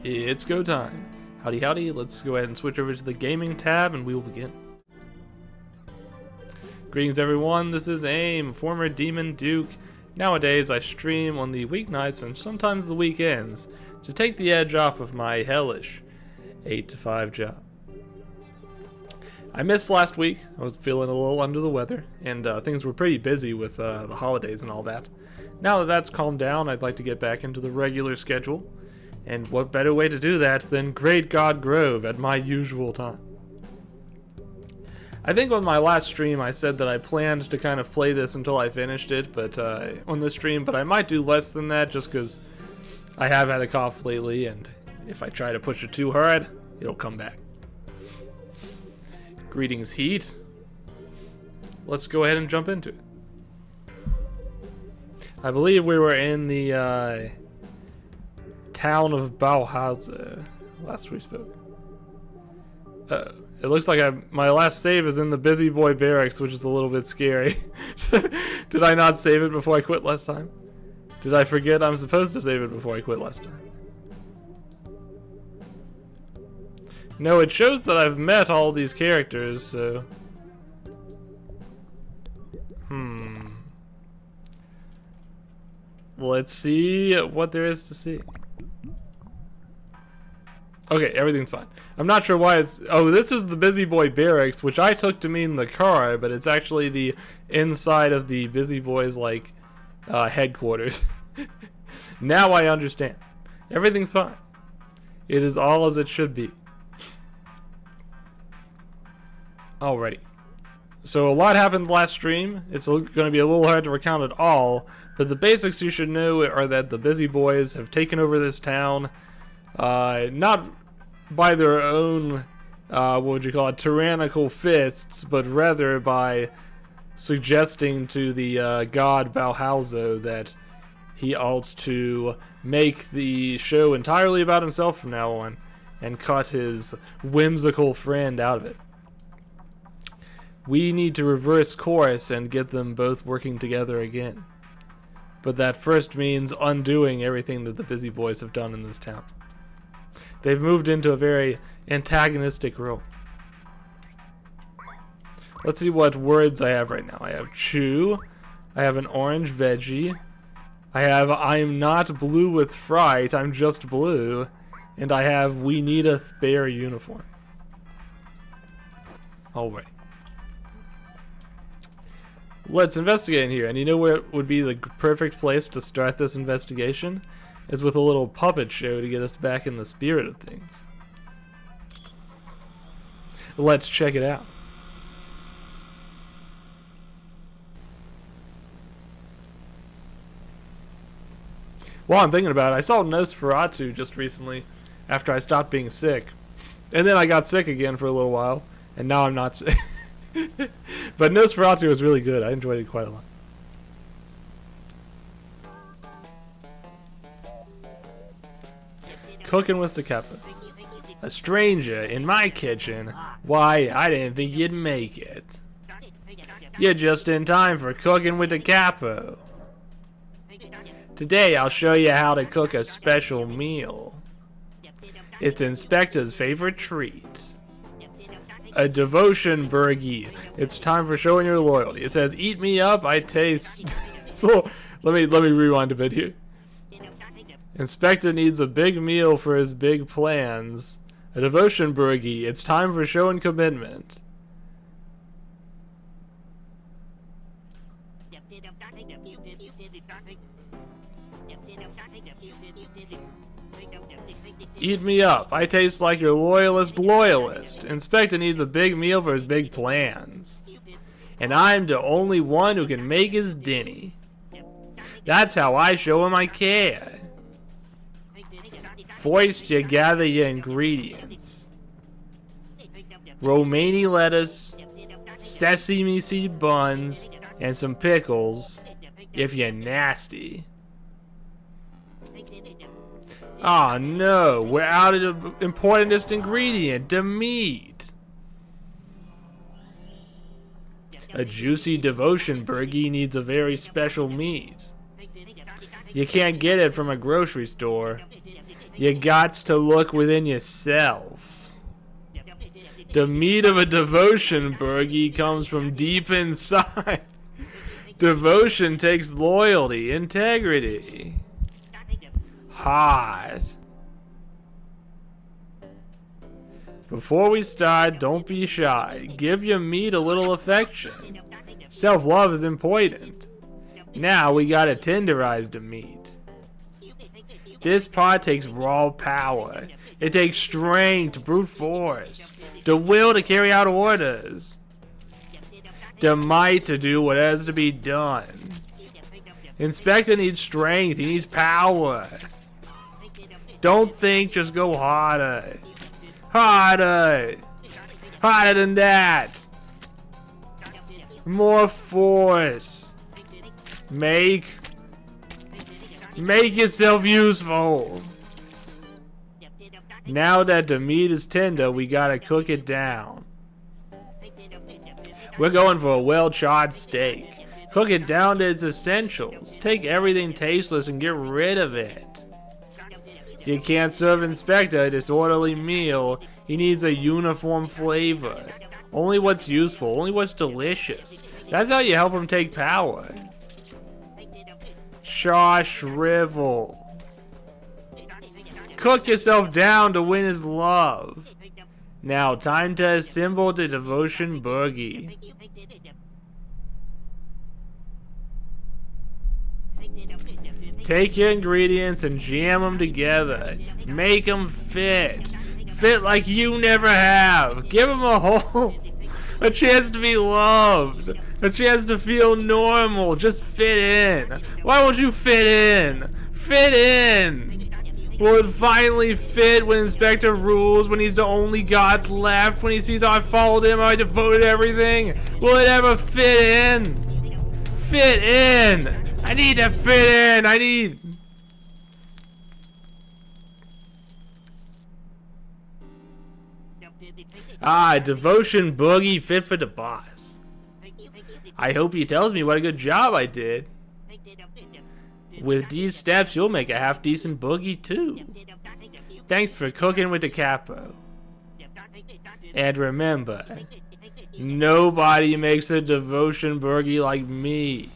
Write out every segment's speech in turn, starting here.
It's go time. Howdy howdy, let's go ahead and switch over to the gaming tab and we will begin. Greetings everyone, this is AIM, former Demon Duke. Nowadays I stream on the weeknights and sometimes the weekends to take the edge off of my hellish 8 to 5 job. I missed last week. I was feeling a little under the weather and things were pretty busy with the holidays and all that. Now that that's calmed down, I'd like to get back into the regular schedule. And what better way to do that than Great God Grove at my usual time. I think on my last stream I said that I planned to kind of play this until I finished it, but on this stream, but I might do less than that just because I have had a cough lately, and if I try to push it too hard, it'll come back. Greetings, Heat. Let's go ahead and jump into it. I believe we were in the town of Bauhauser last we spoke. It looks like my last save is in the Busy Boy Barracks, which is a little bit scary. Did I not save it before I quit last time? Did I forget I'm supposed to save it before I quit last time? No, it shows that I've met all these characters, so... Let's see what there is to see. Okay, everything's fine. I'm not sure why it's... Oh, this is the Busy Boy Barracks, which I took to mean the car, but it's actually the inside of the Busy Boys, like, headquarters. Now I understand. Everything's fine. It is all as it should be. Alrighty. So a lot happened last stream. It's going to be a little hard to recount it all, but the basics you should know are that the Busy Boys have taken over this town, not by their own, what would you call it, tyrannical fists, but rather by suggesting to the god Bauhauser that he ought to make the show entirely about himself from now on and cut his whimsical friend out of it. We need to reverse course and get them both working together again. But that first means undoing everything that the Busy Boys have done in this town. They've moved into a very antagonistic role. Let's see what words I have right now. I have chew. I have an orange veggie. I have I'm not blue with fright, I'm just blue. And I have we need a spare uniform. Alright. Let's investigate in here. And you know where would be the perfect place to start this investigation? Is with a little puppet show to get us back in the spirit of things. Let's check it out. While I'm thinking about it, I saw Nosferatu just recently after I stopped being sick. And then I got sick again for a little while, and now I'm not sick. But Nosferatu was really good. I enjoyed it quite a lot. Cooking with the Kappa. A stranger in my kitchen? Why, I didn't think you'd make it. You're just in time for cooking with the capo. Today I'll show you how to cook a special meal. It's Inspector's favorite treat. A devotion burgie. It's time for showing your loyalty. It says, "Eat me up, I taste." So let me rewind a bit here. Inspector needs a big meal for his big plans. A devotion burgie. It's time for showing commitment. Eat me up. I taste like your loyalist. Inspector needs a big meal for his big plans. And I'm the only one who can make his dinny. That's how I show him I care. First, you gather your ingredients. Romaine lettuce, sesame seed buns, and some pickles, if you're nasty. Oh no, we're out of the importantest ingredient, the meat. A juicy devotion burgie needs a very special meat. You can't get it from a grocery store. You gots to look within yourself. The meat of a devotion burgie comes from deep inside. Devotion takes loyalty, integrity. Hot. Before we start, don't be shy. Give your meat a little affection. Self-love is important. Now we gotta tenderize the meat. This part takes raw power. It takes strength, brute force, the will to carry out orders, the might to do what has to be done. Inspector needs strength, he needs power. Don't think, just go harder. Harder! Harder than that! More force. Make yourself useful. Now that the meat is tender, we gotta cook it down. We're going for a well-charred steak. Cook it down to its essentials. Take everything tasteless and get rid of it. You can't serve Inspector a disorderly meal. He needs a uniform flavor. Only what's useful, only what's delicious. That's how you help him take power. Shaw shrivel. Cook yourself down to win his love. Now, time to assemble the devotion burgie. Take your ingredients and jam them together. Make them fit. Fit like you never have. Give them a hole. A chance to be loved. A chance to feel normal. Just fit in. Why won't you fit in? Fit in. Will it finally fit when Inspector rules, when he's the only god left, when he sees how I followed him, how I devoted everything? Will it ever fit in? Fit in! I need to fit in! I need... Devotion boogie fit for the boss. I hope he tells me what a good job I did. With these steps, you'll make a half-decent boogie, too. Thanks for cooking with the capo. And remember, nobody makes a devotion boogie like me.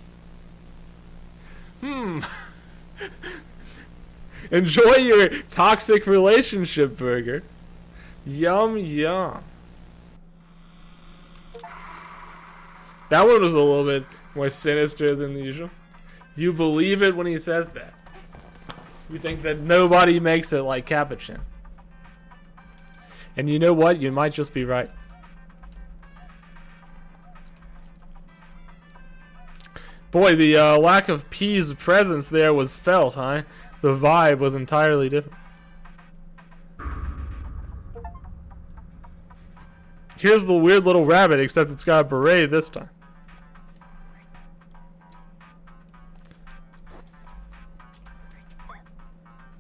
Enjoy your toxic relationship burger. Yum, yum. That one was a little bit more sinister than usual. You believe it when he says that. You think that nobody makes it like Capuchin. And you know what? You might just be right. Boy, the lack of P's presence there was felt, huh? The vibe was entirely different. Here's the weird little rabbit, except it's got a beret this time.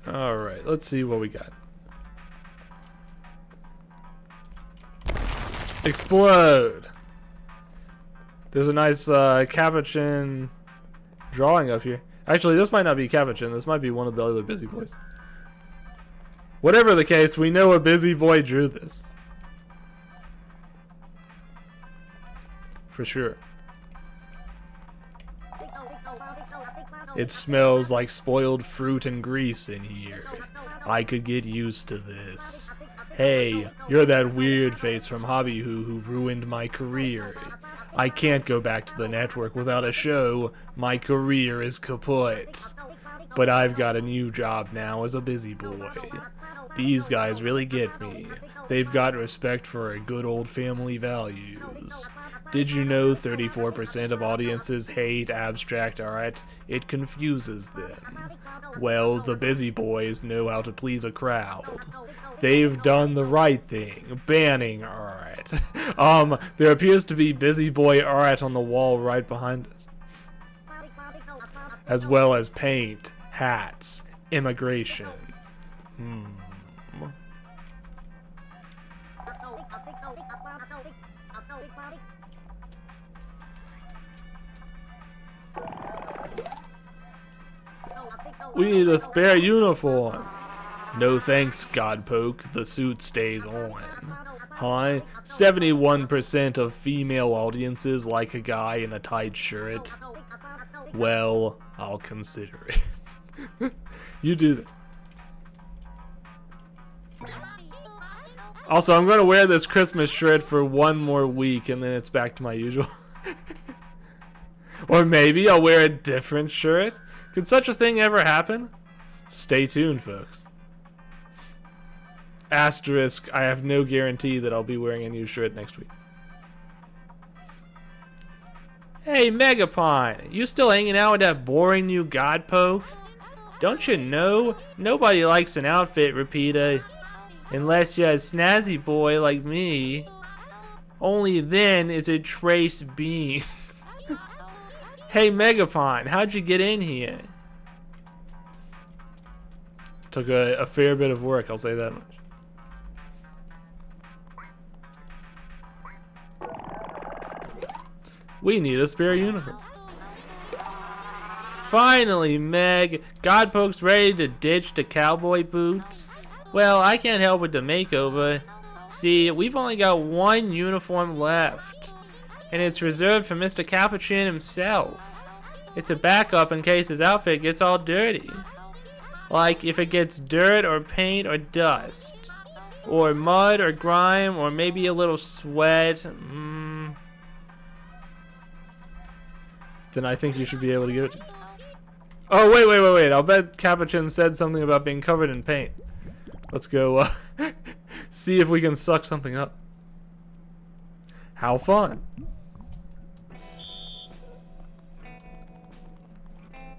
Alright, let's see what we got. Explode! There's a nice Capuchin drawing up here. Actually, this might not be Capuchin. This might be one of the other busy boys. Whatever the case, we know a busy boy drew this. For sure. It smells like spoiled fruit and grease in here. I could get used to this. Hey, you're that weird face from Hobby who ruined my career. I can't go back to the network without a show. My career is kaput. But I've got a new job now as a busy boy. These guys really get me. They've got respect for good old family values. Did you know 34% of audiences hate abstract art? It confuses them. Well, the busy boys know how to please a crowd. They've done the right thing, banning art. There appears to be busy boy art on the wall right behind us. As well as paint, hats, immigration. We need a spare uniform. No thanks, Godpoke. The suit stays on. Hi, 71% of female audiences like a guy in a tight shirt. Well, I'll consider it. You do that. Also, I'm going to wear this Christmas shirt for one more week and then it's back to my usual. Or maybe I'll wear a different shirt. Could such a thing ever happen? Stay tuned, folks. Asterisk, I have no guarantee that I'll be wearing a new shirt next week. Hey, Megapine, you still hanging out with that boring new Godpoke? Don't you know, nobody likes an outfit repeater. Unless you're a snazzy boy like me. Only then is it Trace Beam. Hey, Megapine, how'd you get in here? Took a fair bit of work, I'll say that much. We need a spare uniform. Finally, Meg. Godpoke's ready to ditch the cowboy boots. Well, I can't help with the makeover. See, we've only got one uniform left. And it's reserved for Mr. Capuchin himself. It's a backup in case his outfit gets all dirty. Like if it gets dirt or paint or dust. Or mud or grime or maybe a little sweat. Then I think you should be able to give it to me. Oh, wait. I'll bet Capuchin said something about being covered in paint. Let's go see if we can suck something up. How fun.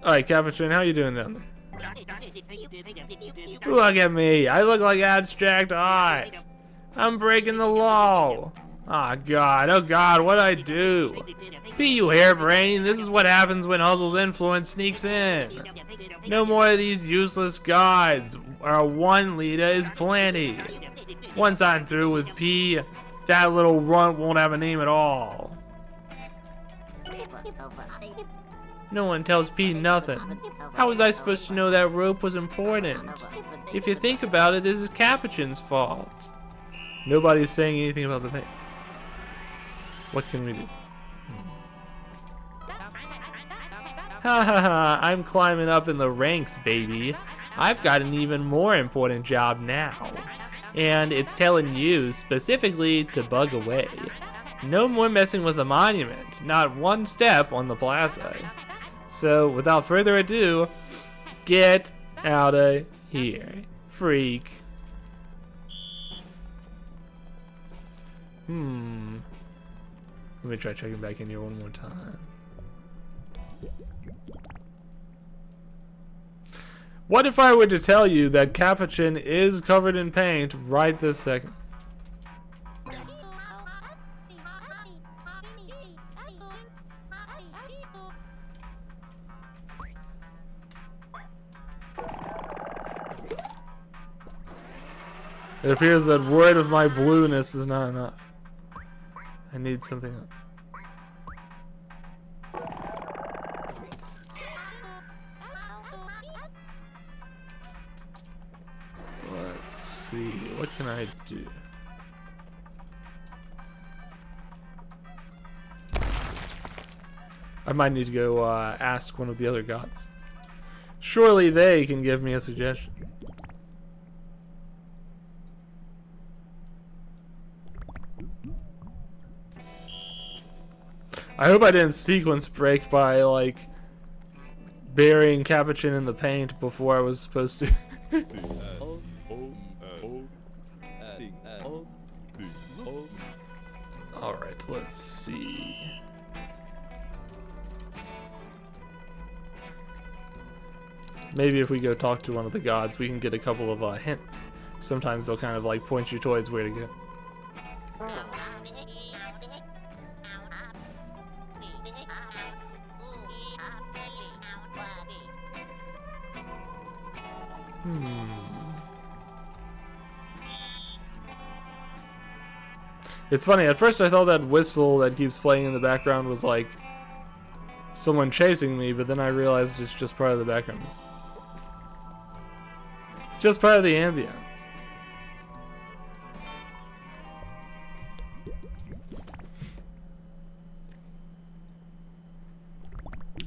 Alright, Capuchin, how you doing down there? Look at me. I look like Abstract Eye. I'm breaking the law. Oh God, what'd I do? Be you harebrained, this is what happens when Huzzle's influence sneaks in. No more of these useless guides. Our one leader is plenty. Once I'm through with P, that little runt won't have a name at all. No one tells P nothing. How was I supposed to know that rope was important? If you think about it, this is Capuchin's fault. Nobody's saying anything about the paint. What can we do? Ha ha ha, I'm climbing up in the ranks, baby. I've got an even more important job now. And it's telling you specifically to bug away. No more messing with the monument. Not one step on the plaza. So, without further ado, get out of here, freak. Let me try checking back in here one more time. What if I were to tell you that Capuchin is covered in paint right this second? It appears that word of my blueness is not enough. I need something else. Let's see, what can I do? I might need to go ask one of the other gods. Surely they can give me a suggestion. I hope I didn't sequence break by, like, burying Capuchin in the paint before I was supposed to. Alright, let's see. Maybe if we go talk to one of the gods, we can get a couple of hints. Sometimes they'll kind of, like, point you towards where to go. It's funny, at first I thought that whistle that keeps playing in the background was like someone chasing me, but then I realized it's just part of the background. Just part of the ambience.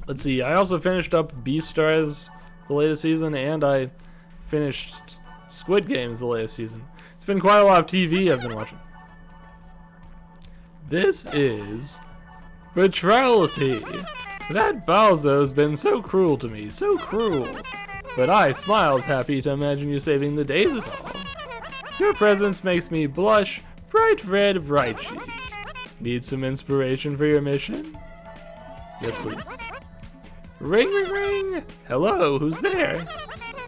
Let's see, I also finished up Beastars the latest season, and I finished Squid Games the latest season. It's been quite a lot of TV I've been watching. This is Betrayalty. That Balzo's been so cruel to me, so cruel. But I smiles happy to imagine you saving the days at all. Your presence makes me blush, bright red, bright cheek. Need some inspiration for your mission? Yes, please. Ring, ring, ring! Hello, who's there?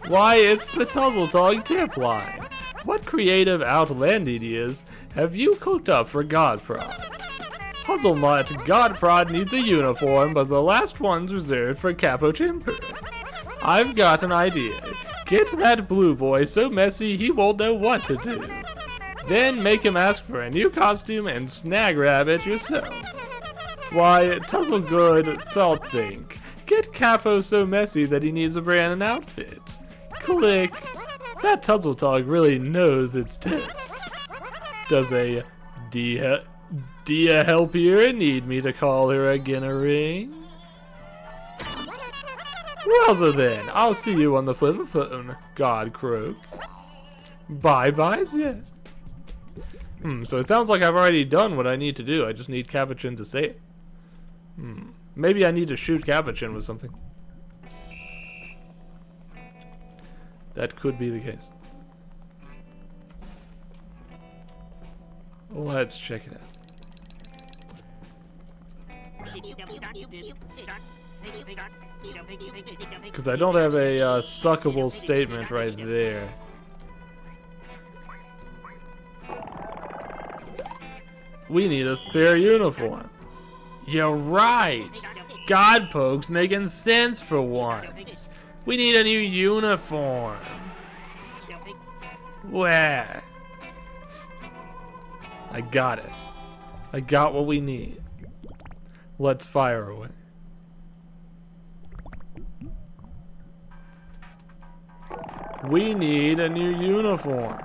Why, it's the Tuzzletog tip line. What creative outland ideas have you cooked up for Godprod? Puzzlemutt, Godprod needs a uniform, but the last one's reserved for Capo Chimper. I've got an idea. Get that blue boy so messy he won't know what to do. Then make him ask for a new costume and snag rabbit yourself. Why, Tuzzlegood thought think. Get Capo so messy that he needs a brand new outfit. Click. That Tuzzletog really knows its tips. Does a Dia help here need me to call her again a ring? Well, so then, I'll see you on the flip phone, Godcroak. Bye-byes, yeah. So it sounds like I've already done what I need to do. I just need Capuchin to say it. Maybe I need to shoot Capuchin with something. That could be the case. Let's check it out. Because I don't have a suckable statement right there. We need a spare uniform. You're right. Godpoke's making sense for once. We need a new uniform. Where? I got it. I got what we need. Let's fire away. We need a new uniform.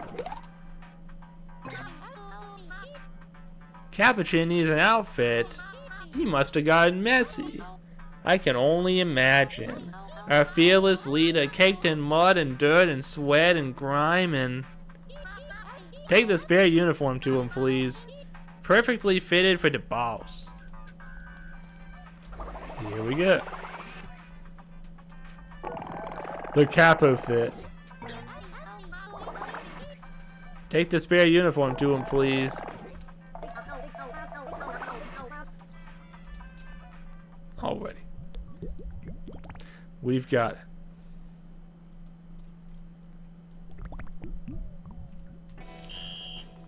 Capuchin needs an outfit. He must have gotten messy. I can only imagine. Our fearless leader caked in mud and dirt and sweat and grime and... Take the spare uniform to him, please. Perfectly fitted for the boss. Here we go. The Capo fit. Take the spare uniform to him, please. Already. We've got it.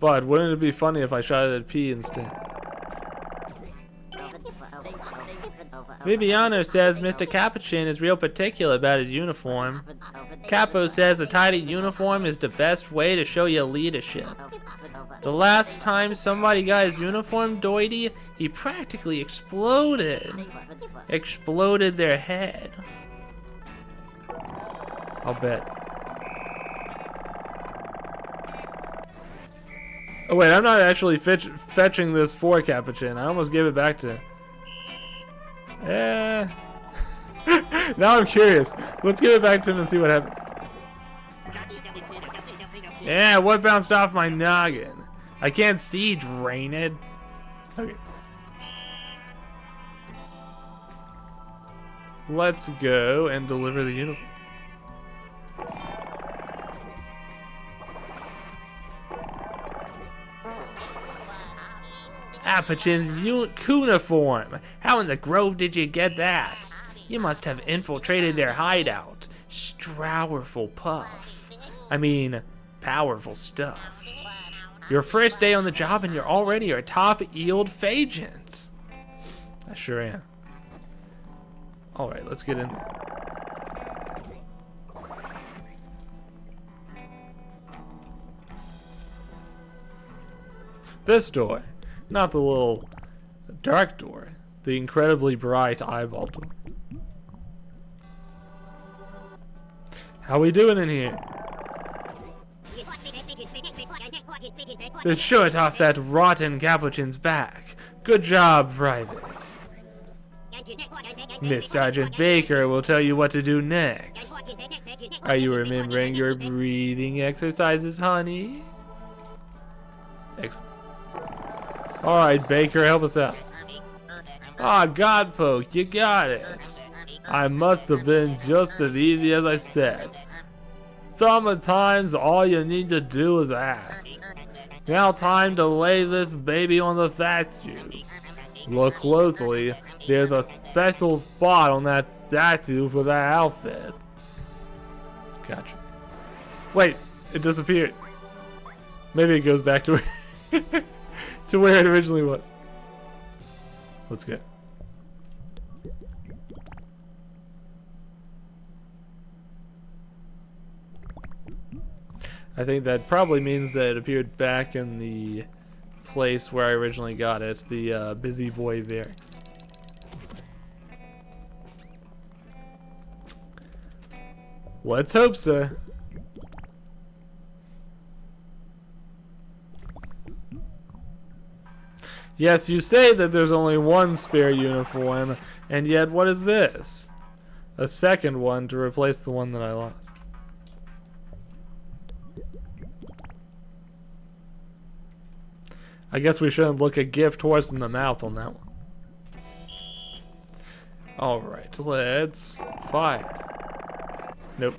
But wouldn't it be funny if I shot it at P instead? Viviano says Mr. Capuchin is real particular about his uniform. Capo says a tidy uniform is the best way to show your leadership. The last time somebody got his uniform doity, he practically exploded. Exploded their head. I'll bet. Oh wait, I'm not actually fetching this for Capuchin. I almost gave it back to... Now I'm curious. Let's give it back to him and see what happens. Yeah, what bounced off my noggin? I can't see, drain it. Okay. Let's go and deliver the uniform. Capuchin's cuneiform. How in the grove did you get that? You must have infiltrated their hideout. Strowerful puff. I mean, powerful stuff. Your first day on the job and you're already a top-eeled Phagent. I sure am. Alright, let's get in there. This door. Not the little dark door. The incredibly bright eyeball door. How we doing in here? The shirt off that rotten capuchin's back. Good job, Private. Miss Sergeant Baker will tell you what to do next. Are you remembering your breathing exercises, honey? Excellent. Alright, Baker, help us out. Ah, Godpoke, you got it. I must have been just as easy as I said. Sometimes all you need to do is ask. Now time to lay this baby on the statue. Look closely, there's a special spot on that statue for that outfit. Gotcha. Wait, it disappeared. Maybe it goes back to where, to where it originally was. Let's go. I think that probably means that it appeared back in the place where I originally got it, the Busy Boy Barracks. Let's hope so. Yes, you say that there's only one spare uniform, and yet what is this? A second one to replace the one that I lost. I guess we shouldn't look a gift horse in the mouth on that one. Alright, let's fire. Nope.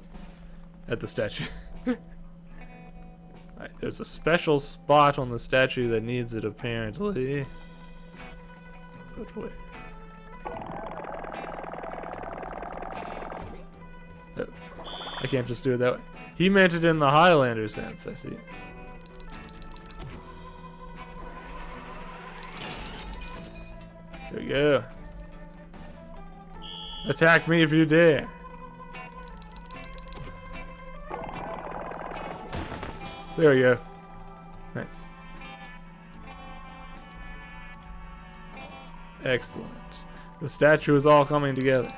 At the statue. Alright, there's a special spot on the statue that needs it, apparently. But wait. Oh, I can't just do it that way. He meant it in the Highlander sense, I see. There we go. Attack me if you dare. There we go. Nice. Excellent. The statue is all coming together.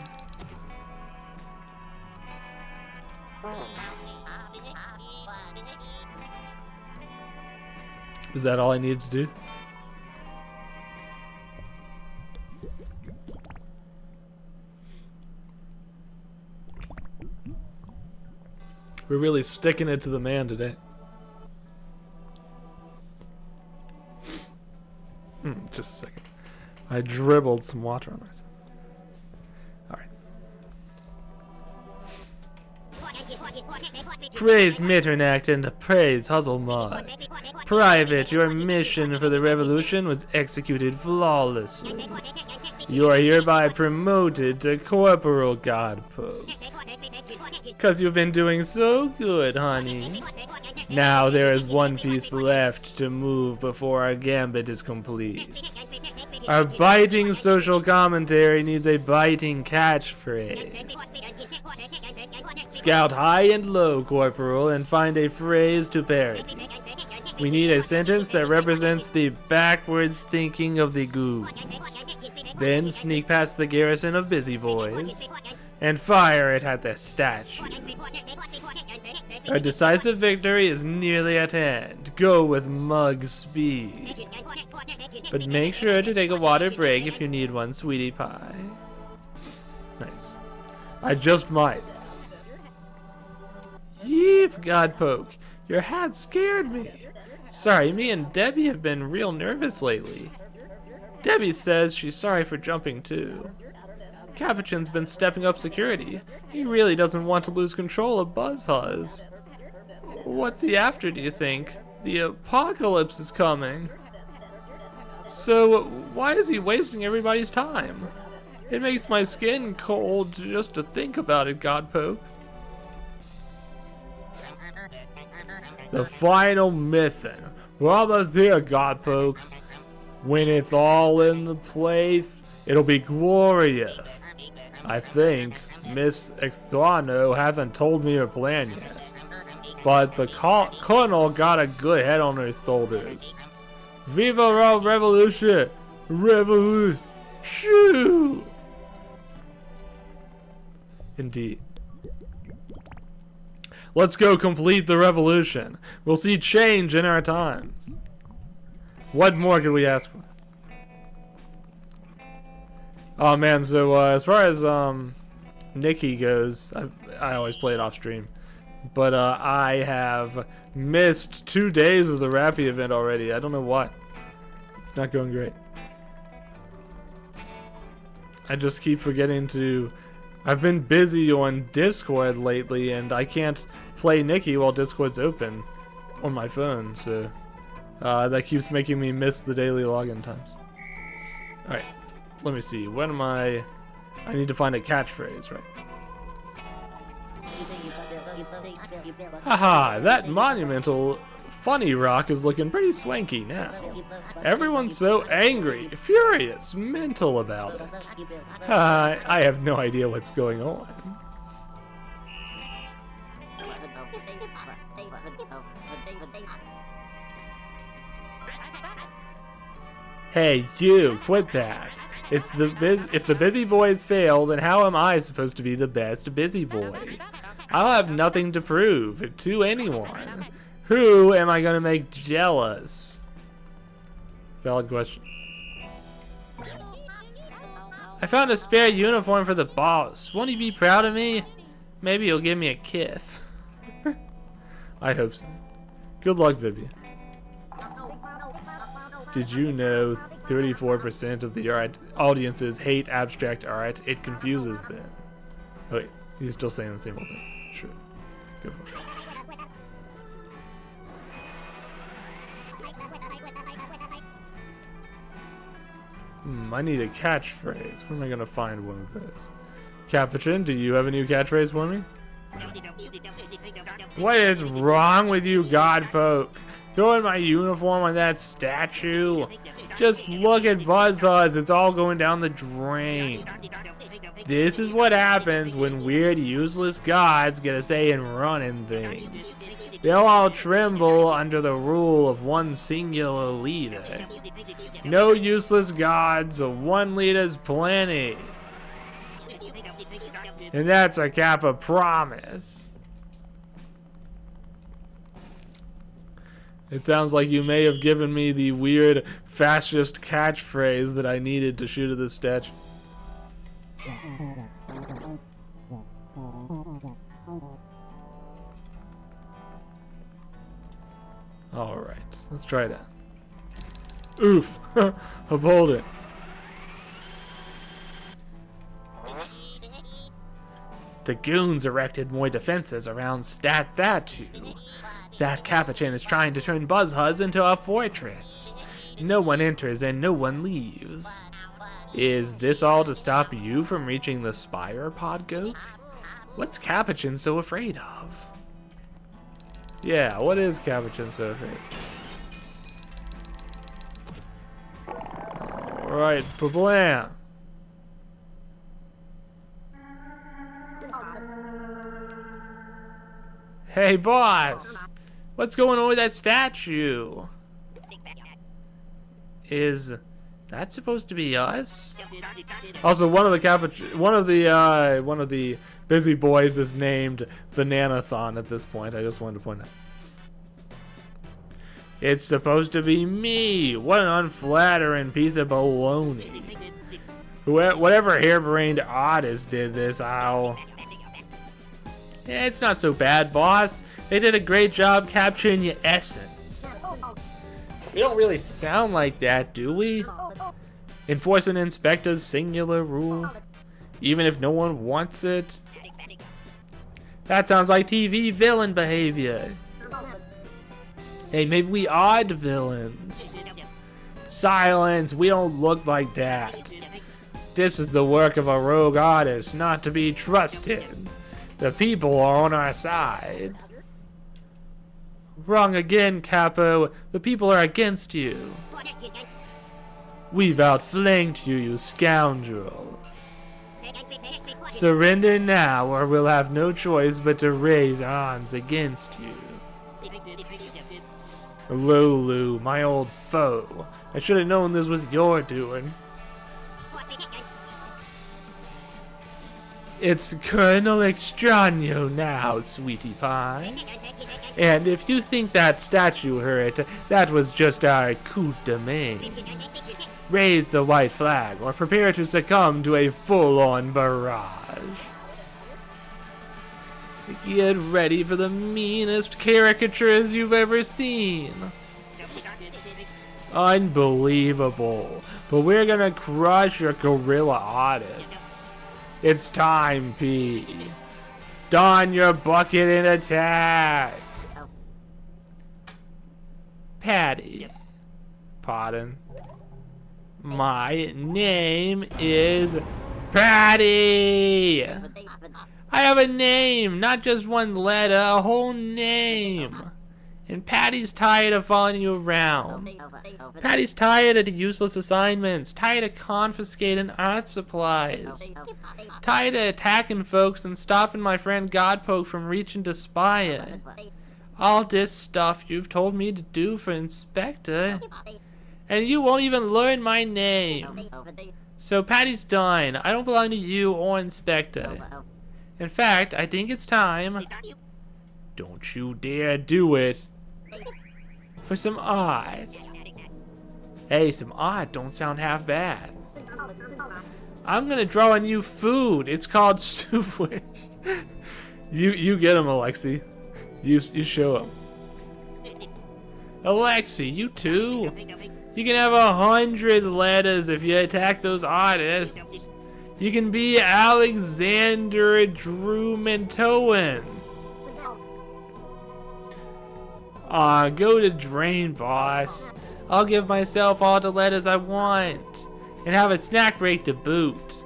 Is that all I needed to do? We're really sticking it to the man today. Just a second. I dribbled some water on myself. Alright. Praise Mitternacht and praise Huzzlemud. Private, your mission for the revolution was executed flawlessly. You are hereby promoted to Corporal Godpoke. 'Cause you've been doing so good, honey. Now there is one piece left to move before our gambit is complete. Our biting social commentary needs a biting catchphrase. Scout high and low, Corporal, and find a phrase to parody. We need a sentence that represents the backwards thinking of the goons. Then sneak past the garrison of busy boys and fire it at the statue. Our decisive victory is nearly at hand. Go with mug speed. But make sure to take a water break if you need one, sweetie pie. Nice. I just might. Yeep, Godpoke. Your hat scared me. Sorry, me and Debbie have been real nervous lately. Debbie says she's sorry for jumping too. Capuchin's been stepping up security. He really doesn't want to lose control of Buzzhuzz. What's he after, do you think? The apocalypse is coming. So why is he wasting everybody's time? It makes my skin cold just to think about it, Godpoke. The final mission. We're almost here, Godpoke. When it's all in the place, it'll be glorious. I think Miss Extrano hasn't told me her plan yet. But the colonel got a good head on her shoulders. Viva la revolution! Revolution! Shoo! Indeed. Let's go complete the revolution. We'll see change in our times. What more could we ask for? Oh man, so as far as Nikki goes, I always play it off stream, but I have missed 2 days of the Rappy event already. I don't know why. It's not going great. I just keep forgetting to... I've been busy on Discord lately, and I can't play Nikki while Discord's open on my phone, so that keeps making me miss the daily login times. Alright, let me see. When am I need to find a catchphrase, right? Haha, that monumental funny rock is looking pretty swanky now. Everyone's so angry, furious, mental about it. I have no idea what's going on. Hey, you, quit that. If the busy boys fail, then how am I supposed to be the best busy boy? I'll have nothing to prove to anyone. Who am I gonna make jealous? Valid question. I found a spare uniform for the boss. Won't he be proud of me? Maybe he'll give me a kiss. I hope so. Good luck, Vivian. Did you know 34% of the art audiences hate abstract art? It confuses them. Oh wait, he's still saying the same old thing. Sure. Go for it. I need a catchphrase. Where am I gonna find one of those? Capuchin, do you have a new catchphrase for me? What is wrong with you, Godpoke? Throwing my uniform on that statue? Just look at Buzzhuzz, it's all going down the drain. This is what happens when weird, useless gods get a say in running things. They'll all tremble under the rule of one singular leader. No useless gods, one leader's plenty. And that's a Kappa promise. It sounds like you may have given me the weird fascist catchphrase that I needed to shoot at this statue. Alright, let's try that. Oof! Hold it. The goons erected more defenses around Statue. That Capuchin is trying to turn Buzzhuzz into a fortress. No one enters and no one leaves. Is this all to stop you from reaching the Spire, Podgoat? What's Capuchin so afraid of? Yeah, what is Capuchin so afraid of? Alright, Pablam. Hey, boss! What's going on with that statue? Is that supposed to be us? Also, one of the busy boys is named Bananathon at this point. I just wanted to point out. It's supposed to be me. What an unflattering piece of baloney. Whatever harebrained artist did this, Yeah, it's not so bad, boss. They did a great job capturing your essence. We don't really sound like that, do we? Enforce an inspector's singular rule, even if no one wants it. That sounds like TV villain behavior. Hey, maybe we are the villains. Silence, we don't look like that. This is the work of a rogue artist, not to be trusted. The people are on our side. Wrong again, Capo. The people are against you. We've outflanked you, you scoundrel. Surrender now, or we'll have no choice but to raise arms against you. Lulu, my old foe. I should have known this was your doing. It's Colonel Extraño now, sweetie pie. And if you think that statue hurt, that was just our coup de main. Raise the white flag, or prepare to succumb to a full-on barrage. Get ready for the meanest caricatures you've ever seen. Unbelievable. But we're gonna crush your guerrilla artists. It's time, P. Don your bucket and attack. Patty. Pardon. My name is Patty. I have a name, not just one letter, a whole name. And Patty's tired of following you around. Patty's tired of the useless assignments, tired of confiscating art supplies, tired of attacking folks and stopping my friend Godpoke from reaching to Spire. All this stuff you've told me to do for Inspector, and you won't even learn my name. So Patty's done. I don't belong to you or Inspector. In fact, I think it's time. Don't you dare do it. For some art. Hey, some art don't sound half bad. I'm gonna draw a new food. It's called Soup Wish. You get him, Alexi. You show him. Alexi, you too. You can have 100 letters if you attack those artists. You can be Alexander Drew Mentoan. Go to drain, boss. I'll give myself all the letters I want. And have a snack break to boot.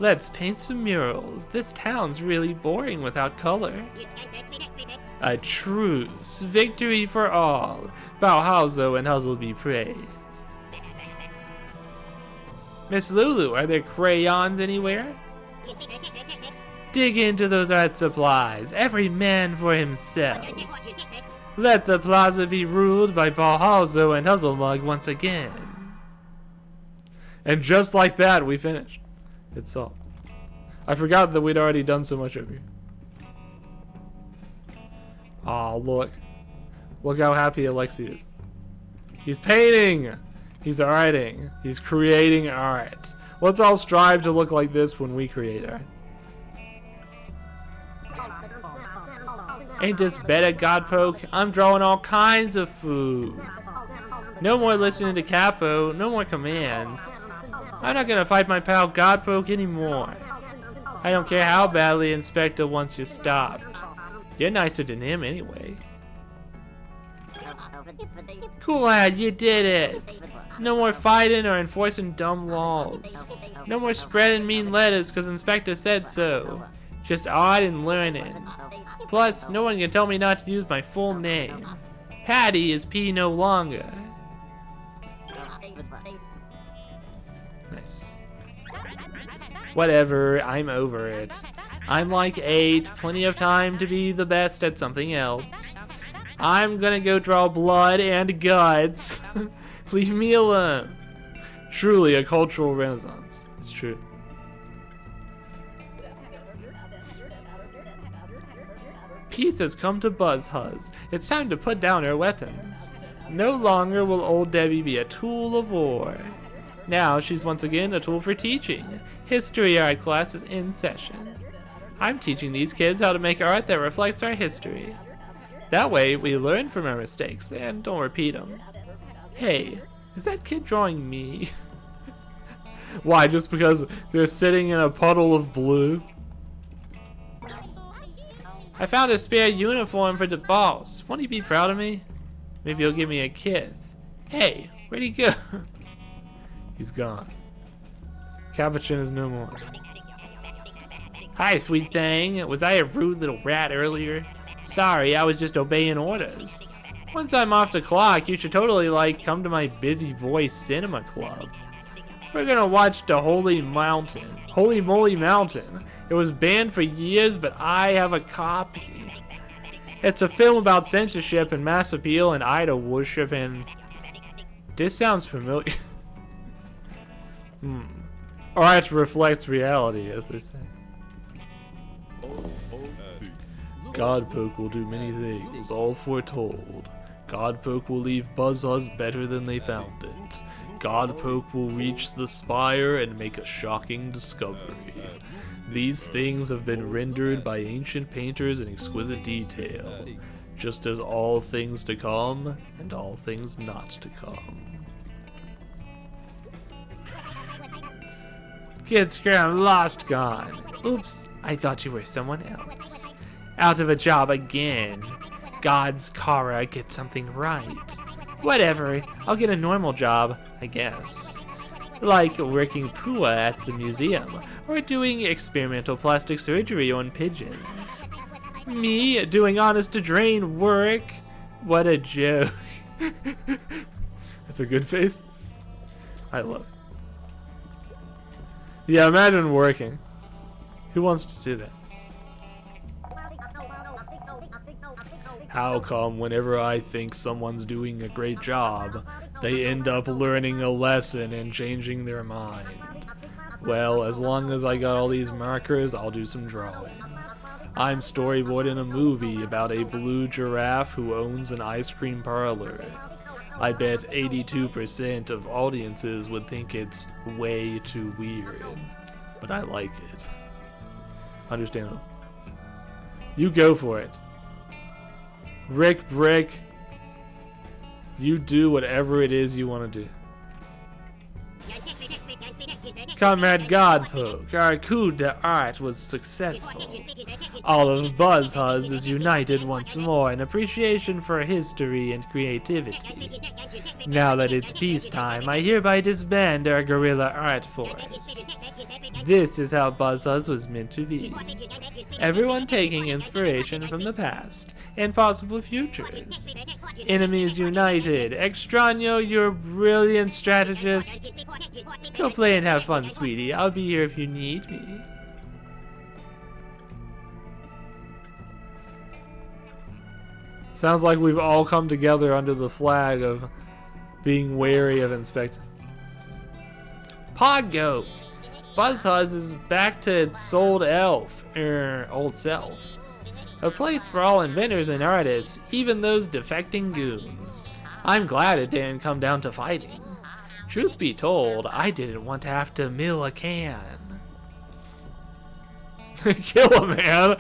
Let's paint some murals. This town's really boring without color. A truce. Victory for all. Bauhauser and Huzzle be praised. Miss Lulu, are there crayons anywhere? Dig into those art supplies, every man for himself. Let the plaza be ruled by Bauhauser and Huzzlemug once again. And just like that, we finished. It's all. I forgot that we'd already done so much over here. Oh, look. Look how happy Alexi is. He's painting! He's writing. He's creating art. Let's all strive to look like this when we create art. Ain't this better, Godpoke? I'm drawing all kinds of food. No more listening to Capo. No more commands. I'm not gonna fight my pal Godpoke anymore. I don't care how badly Inspector wants you stopped. You're nicer than him anyway. Cool lad, you did it. No more fighting or enforcing dumb laws. No more spreading mean letters because Inspector said so. Just art and learning. Plus, no one can tell me not to use my full name. Patty is P no longer. Nice. Whatever, I'm over it. I'm like 8, plenty of time to be the best at something else. I'm gonna go draw blood and guts. Leave me alone. Truly a cultural renaissance. It's true. Peace has come to Buzzhuzz. It's time to put down our weapons. No longer will old Debbie be a tool of war. Now she's once again a tool for teaching. History art class is in session. I'm teaching these kids how to make art that reflects our history. That way we learn from our mistakes and don't repeat them. Hey, is that kid drawing me? Why, just because they're sitting in a puddle of blue? I found a spare uniform for the boss. Won't he be proud of me? Maybe he'll give me a kiss. Hey, where'd he go? He's gone. Capuchin is no more. Hi, sweet thing. Was I a rude little rat earlier? Sorry, I was just obeying orders. Once I'm off the clock, you should totally, come to my Busy Boy Cinema Club. We're gonna watch The Holy Mountain. Holy Moly Mountain. It was banned for years, but I have a copy. It's a film about censorship and mass appeal and idol worship and... This sounds familiar. art reflects reality, as they say. Godpoke will do many things, all foretold. Godpoke will leave Buzzhuzz better than they found it. Godpoke will reach the spire and make a shocking discovery. These things have been rendered by ancient painters in exquisite detail, just as all things to come and all things not to come. Kid Scram lost gone. Oops, I thought you were someone else. Out of a job again. God's Kara, get something right. Whatever, I'll get a normal job, I guess. Like working Pua at the museum, or doing experimental plastic surgery on pigeons. Me doing honest to drain work? What a joke. That's a good face. I love it. Yeah, imagine working. Who wants to do that? How come whenever I think someone's doing a great job, they end up learning a lesson and changing their mind? Well, as long as I got all these markers, I'll do some drawing. I'm storyboarding a movie about a blue giraffe who owns an ice cream parlor. I bet 82% of audiences would think it's way too weird, but I like it. Understandable. You go for it. Rick Brick, you do whatever it is you want to do. Comrade Godpoke, our coup d'art was successful. All of Buzzhuzz is united once more in appreciation for history and creativity. Now that it's peacetime, I hereby disband our guerrilla art force. This is how Buzzhuzz was meant to be. Everyone taking inspiration from the past and possible futures. Enemies united. Extraño, you're a brilliant strategist. Go play and have fun, sweetie. I'll be here if you need me. Sounds like we've all come together under the flag of being wary of Inspector. Podgo! Buzzhuzz is back to its old self. A place for all inventors and artists, even those defecting goons. I'm glad it didn't come down to fighting. Truth be told, I didn't want to have to mill a can. Kill a man?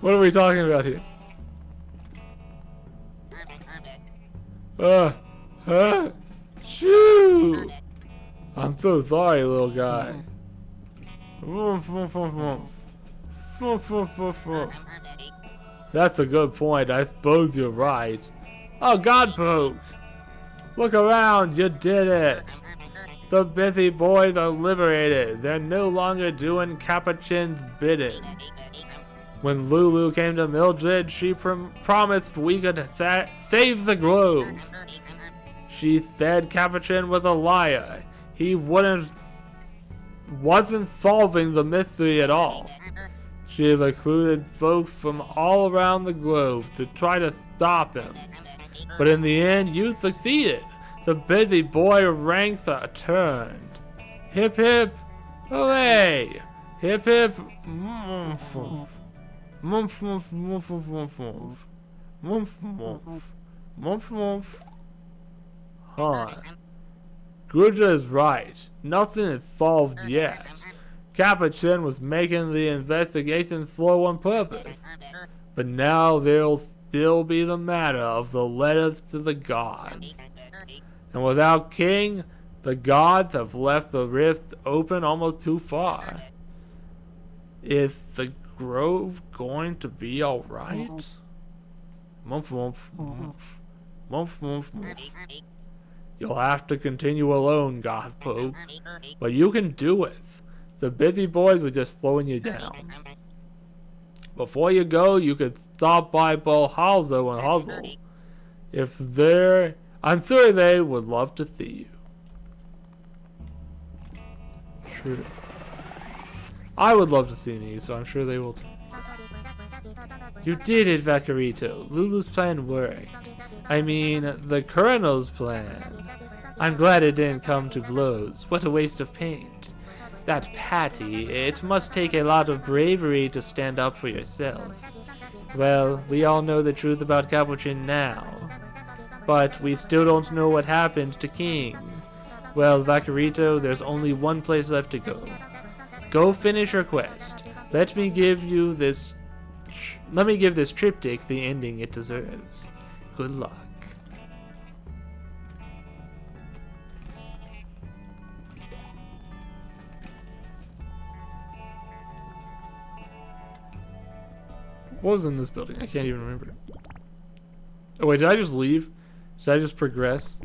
What are we talking about here? Shoo! I'm so sorry, little guy. That's a good point. I suppose you're right. Oh, Godpoke! Look around, you did it! The busy boys are liberated. They're no longer doing Capuchin's bidding. When Lulu came to Mildred, she promised we could save the Grove. She said Capuchin was a liar. He wasn't solving the mystery at all. She has recruited folks from all around the Grove to try to stop him. But in the end, you succeeded. The busy boy ranks are turned. Hip hip, hooray! Hip hip, Huh. Gruja is right. Nothing is solved yet. Capuchin was making the investigation slow on purpose. But now there'll still be the matter of the letters to the gods. And without King, the gods have left the rift open almost too far. Is the Grove going to be alright? Mumph, mumph, mumph. Mumph, mumph, mumph. You'll have to continue alone, Godpoke. But you can do it. The busy boys were just slowing you down. Before you go, you could stop by Balhalzo and Huzzle. I'm sure they would love to see you. True. I would love to see me, so I'm sure they will too. You did it, Vacarito. Lulu's plan worked. I mean, the Colonel's plan. I'm glad it didn't come to blows. What a waste of paint. That Patty, it must take a lot of bravery to stand up for yourself. Well, we all know the truth about Capuchin now. But we still don't know what happened to King. Well, Vaquerito, there's only one place left to go. Go finish your quest. Let me give this triptych the ending it deserves. Good luck. What was in this building? I can't even remember. Oh wait, did I just leave? Did I just progress?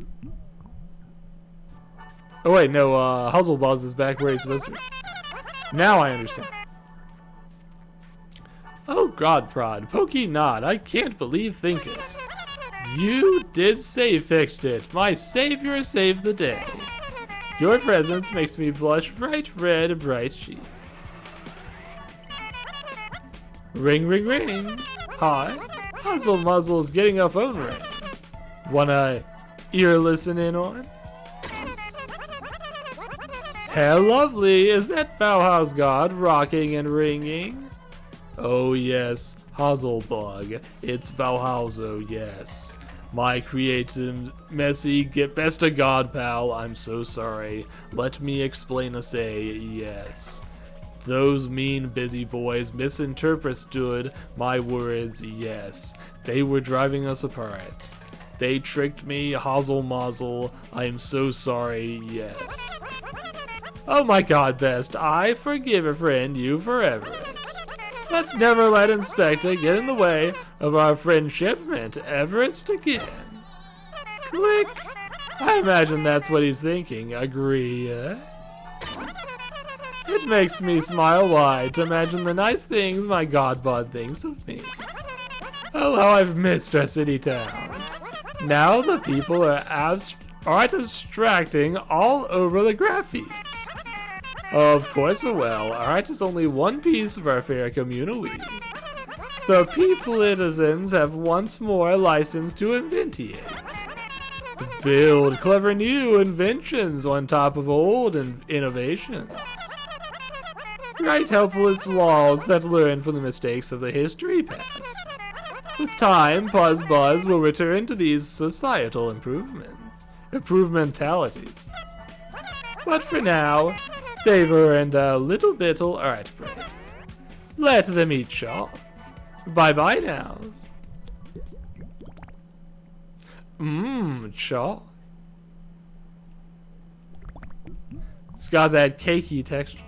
Oh wait, no, Huzzlebuzz is back where he's supposed to be. Now I understand. Oh God, Prod, Pokey Nod, I can't think it. You did fixed it. My savior saved the day. Your presence makes me blush bright red, bright cheek. Ring, ring, ring. Hi. Huzzle Muzzle's getting a phone ring. Wanna ear listen in on? Hey, lovely. Is that Bauhaus God rocking and ringing? Oh, yes. Huzzlebug. It's Bauhauso, yes. My creative, messy, get best of God, pal. I'm so sorry. Let me explain a say, yes. Those mean busy boys misinterpreted my words, yes. They were driving us apart. They tricked me, Hazel Mazel. I am so sorry, yes. Oh my God, Best, I forgive a friend you for Everest. Let's never let Inspector get in the way of our friendship meant Everest again. Click. I imagine that's what he's thinking. Agree, eh? It makes me smile wide to imagine the nice things my godbud thinks of me. Oh, how I've missed our city town. Now the people are distracting all over the graphics. Of course, well, art is only one piece of our fair community. The people-citizens have once more license to inventiate. Build clever new inventions on top of old innovations. Write helpless laws that learn from the mistakes of the history past. With time, Buzz will return to these societal improvementalities. But for now, they've earned a little bit of art break. Let them eat chalk. Bye-bye now. Chalk. It's got that cakey texture.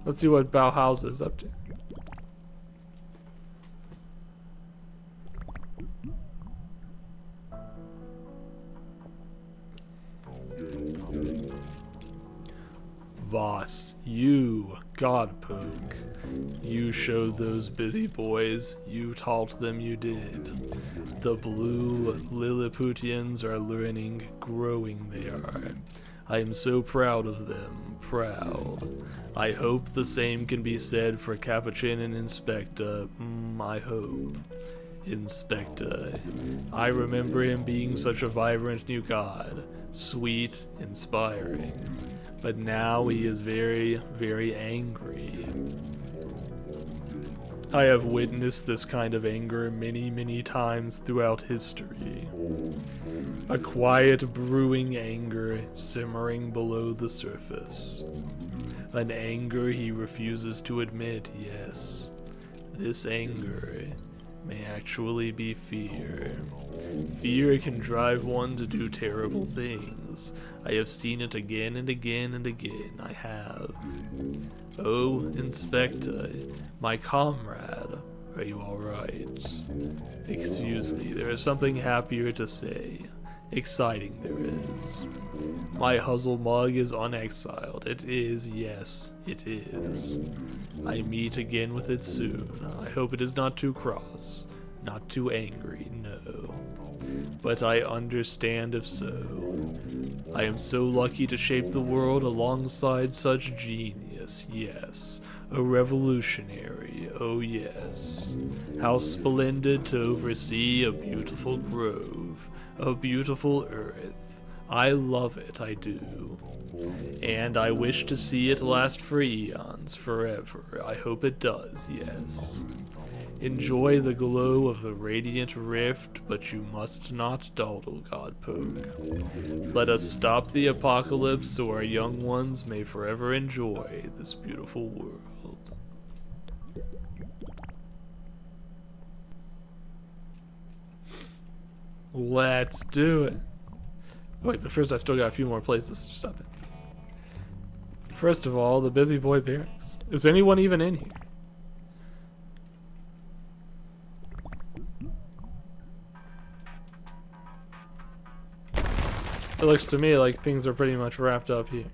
Let's see what Bauhaus is up to. Voss, you, Godpoke, you showed those busy boys, you taught them you did. The blue Lilliputians are learning, growing they are. I am so proud of them, proud. I hope the same can be said for Capuchin and Inspector, I hope. Inspector, I remember him being such a vibrant new god, sweet, inspiring. But now he is very, very angry. I have witnessed this kind of anger many, many times throughout history. A quiet brewing anger simmering below the surface. An anger he refuses to admit, yes. This anger may actually be fear. Fear can drive one to do terrible things. I have seen it again and again and again. I have. Oh, Inspector, my comrade, are you alright? Excuse me, there is something happier to say. Exciting there is. My Huzzle Mug is unexiled. It is, yes, it is. I meet again with it soon. I hope it is not too cross, not too angry, no. But I understand if so. I am so lucky to shape the world alongside such genius, yes. A revolutionary, oh yes. How splendid to oversee a beautiful grove, a beautiful earth, I love it, I do. And I wish to see it last for eons, forever. I hope it does, yes. Enjoy the glow of the radiant rift, but you must not dawdle, Godpoke. Let us stop the apocalypse so our young ones may forever enjoy this beautiful world. Let's do it. Wait, but first I've still got a few more places to stop at. First of all, the Busy Boy Barracks. Is anyone even in here? It looks to me like things are pretty much wrapped up here.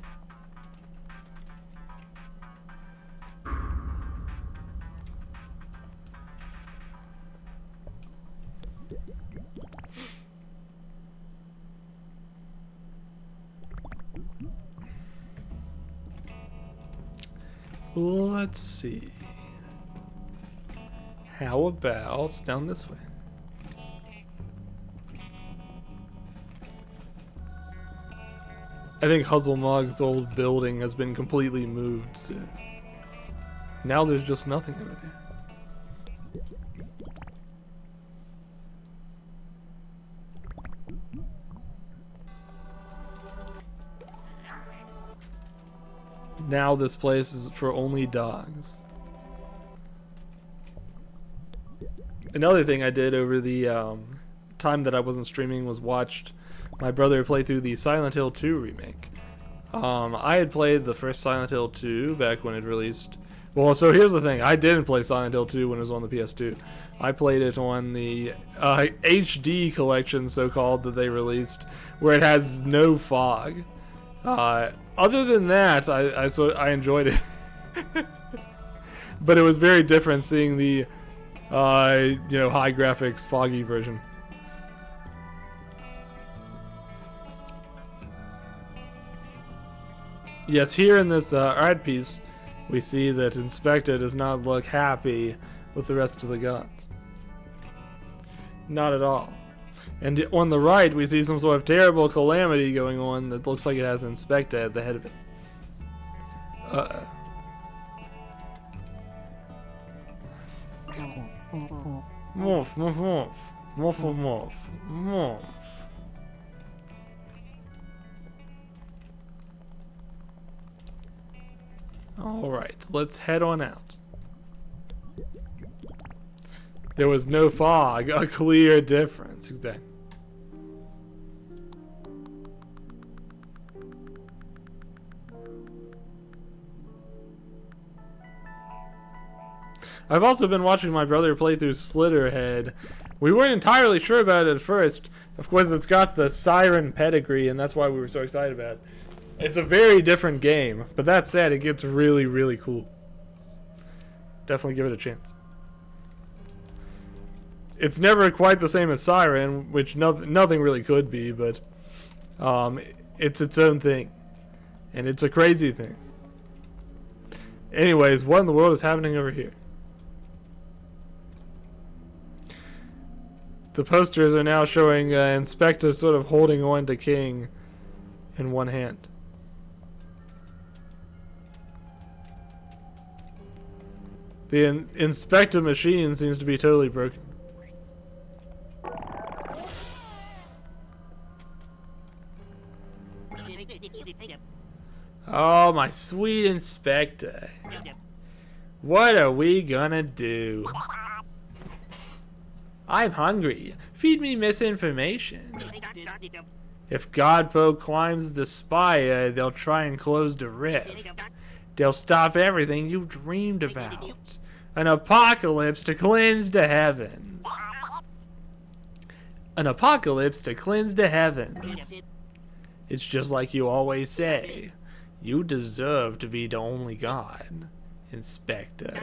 Let's see. How about down this way? I think Huzzlemog's old building has been completely moved, so now there's just nothing over there. Now this place is for only dogs. Another thing I did over the time that I wasn't streaming was watched my brother play through the Silent Hill 2 remake. I had played the first Silent Hill 2 back when it released. Well, so here's the thing. I didn't play Silent Hill 2 when it was on the PS2. I played it on the HD collection, so-called, that they released, where it has no fog. Other than that, I enjoyed it. But it was very different seeing the high graphics, foggy version. Yes, here in this art piece, we see that Inspector does not look happy with the rest of the gods. Not at all. And on the right, we see some sort of terrible calamity going on that looks like it has Inspector at the head of it. Morph, morph, morph. Morph, morph, morph. Alright, let's head on out. There was no fog, a clear difference. Exactly. I've also been watching my brother play through Slitterhead. We weren't entirely sure about it at first. Of course, it's got the Siren pedigree, and that's why we were so excited about it. It's a very different game, but that said, it gets really, really cool. Definitely give it a chance. It's never quite the same as Siren, which nothing really could be, but it's its own thing. And it's a crazy thing. Anyways, what in the world is happening over here? The posters are now showing Inspector sort of holding on to King in one hand. The Inspector machine seems to be totally broken. Oh, my sweet Inspector. What are we gonna do? I'm hungry. Feed me misinformation. If Godpoke climbs the spire, they'll try and close the rift. They'll stop everything you dreamed about. An apocalypse to cleanse the heavens. An apocalypse to cleanse the heavens. It's just like you always say. You deserve to be the only god, Inspector.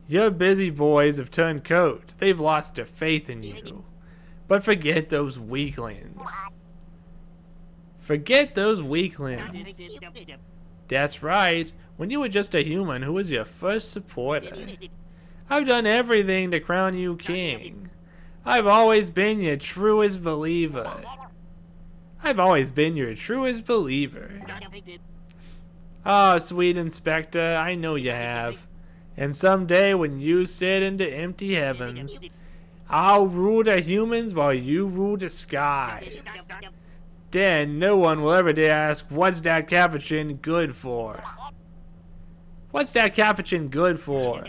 Your busy boys have turned coat. They've lost their faith in you. But forget those weaklings. Forget those weaklings. That's right. When you were just a human, who was your first supporter? I've done everything to crown you king. I've always been your truest believer. I've always been your truest believer. Oh, sweet Inspector, I know you have. And someday when you sit into empty heavens, I'll rule the humans while you rule the skies. Then no one will ever dare ask, what's that capuchin good for? What's that capuchin good for?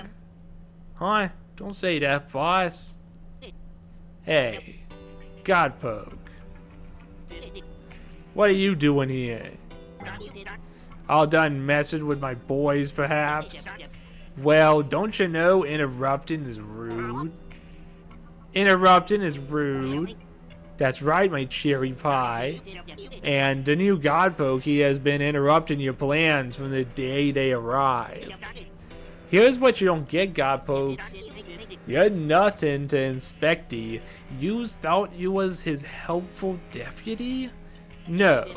Huh? Don't say that, boss. Hey, Godpoke. What are you doing here? All done messing with my boys, perhaps? Well, don't you know interrupting is rude? Interrupting is rude. That's right, my cherry pie. And the new Godpoke, he has been interrupting your plans from the day they arrive. Here's what you don't get, Godpoke. You're nothing to Inspecty. You thought you was his helpful deputy? No.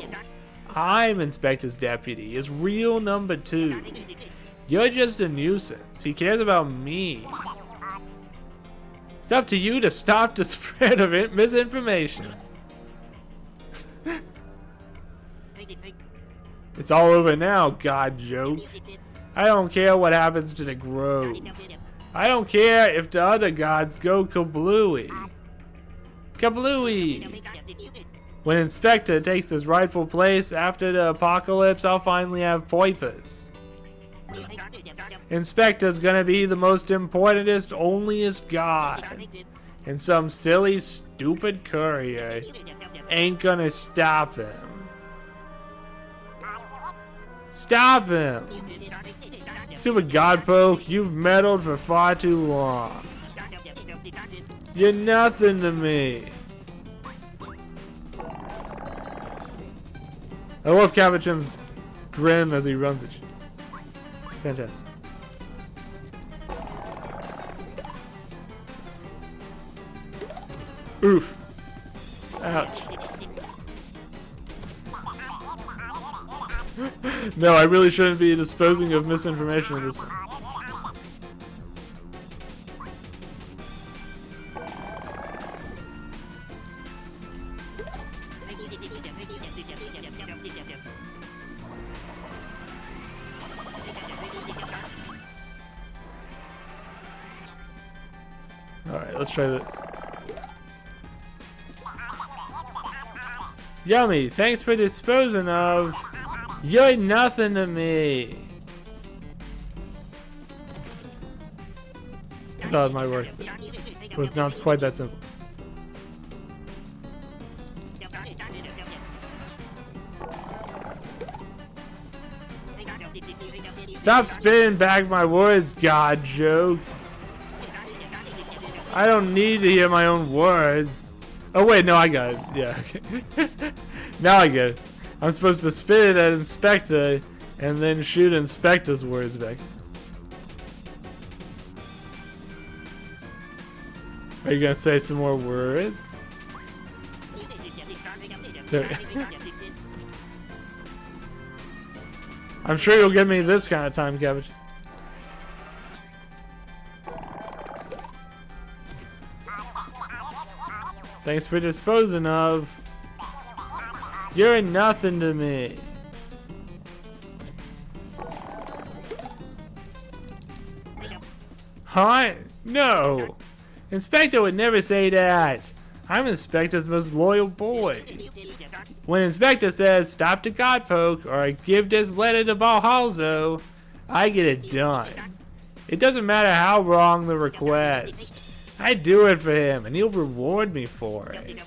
I'm Inspector's deputy, his real number 2. You're just a nuisance. He cares about me. It's up to you to stop the spread of misinformation. It's all over now, God joke. I don't care what happens to the grove. I don't care if the other gods go kablooey. Kablooey! When Inspector takes his rightful place after the apocalypse, I'll finally have Poipus. Inspector's gonna be the most importantest, onlyest god. And some silly, stupid courier ain't gonna stop him. Stop him! Stupid Godpoke, you've meddled for far too long. You're nothing to me. I love Capuchin's grin as he runs at you. Fantastic. Oof. Ouch. No, I really shouldn't be disposing of misinformation at this point. Alright, let's try this. Yummy, thanks for disposing of. You're nothing to me. I thought it might work. It was not quite that simple. Stop spitting back my words, God joke. I don't need to hear my own words. Oh wait, no, I got it. Yeah, okay. Now I get it. I'm supposed to spit it at Inspector and then shoot Inspector's words back. Are you gonna say some more words? There we go. I'm sure you'll give me this kind of time, Cabbage. Thanks for disposing of. You're nothing to me. Huh? No. Inspector would never say that. I'm Inspector's most loyal boy. When Inspector says stop the Godpoke or give this letter to Balhalzo, I get it done. It doesn't matter how wrong the request. I do it for him and he'll reward me for it.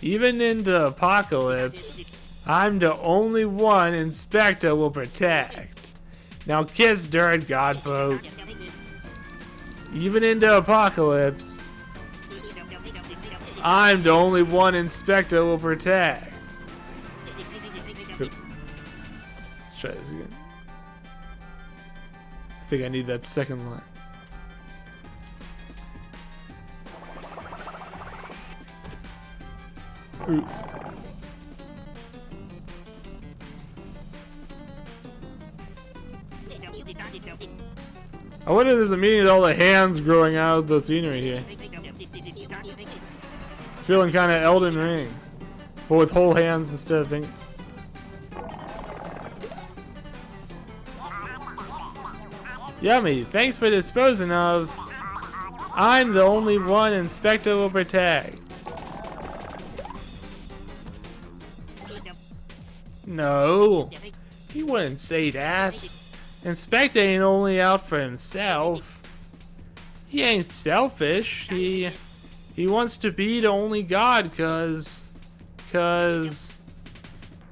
Even in the apocalypse, I'm the only one Inspector will protect. Now kiss dirt, Godpoke. Even in the apocalypse, I'm the only one Inspector will protect. Let's try this again. I think I need that second line. Oof. I wonder if there's a meaning to all the hands growing out of the scenery here. Feeling kind of Elden Ring. But with whole hands instead of fingers. Yummy, thanks for disposing of. I'm the only one Inspector will protect. No, he wouldn't say that. Inspector ain't only out for himself. He ain't selfish. He wants to be the only god cause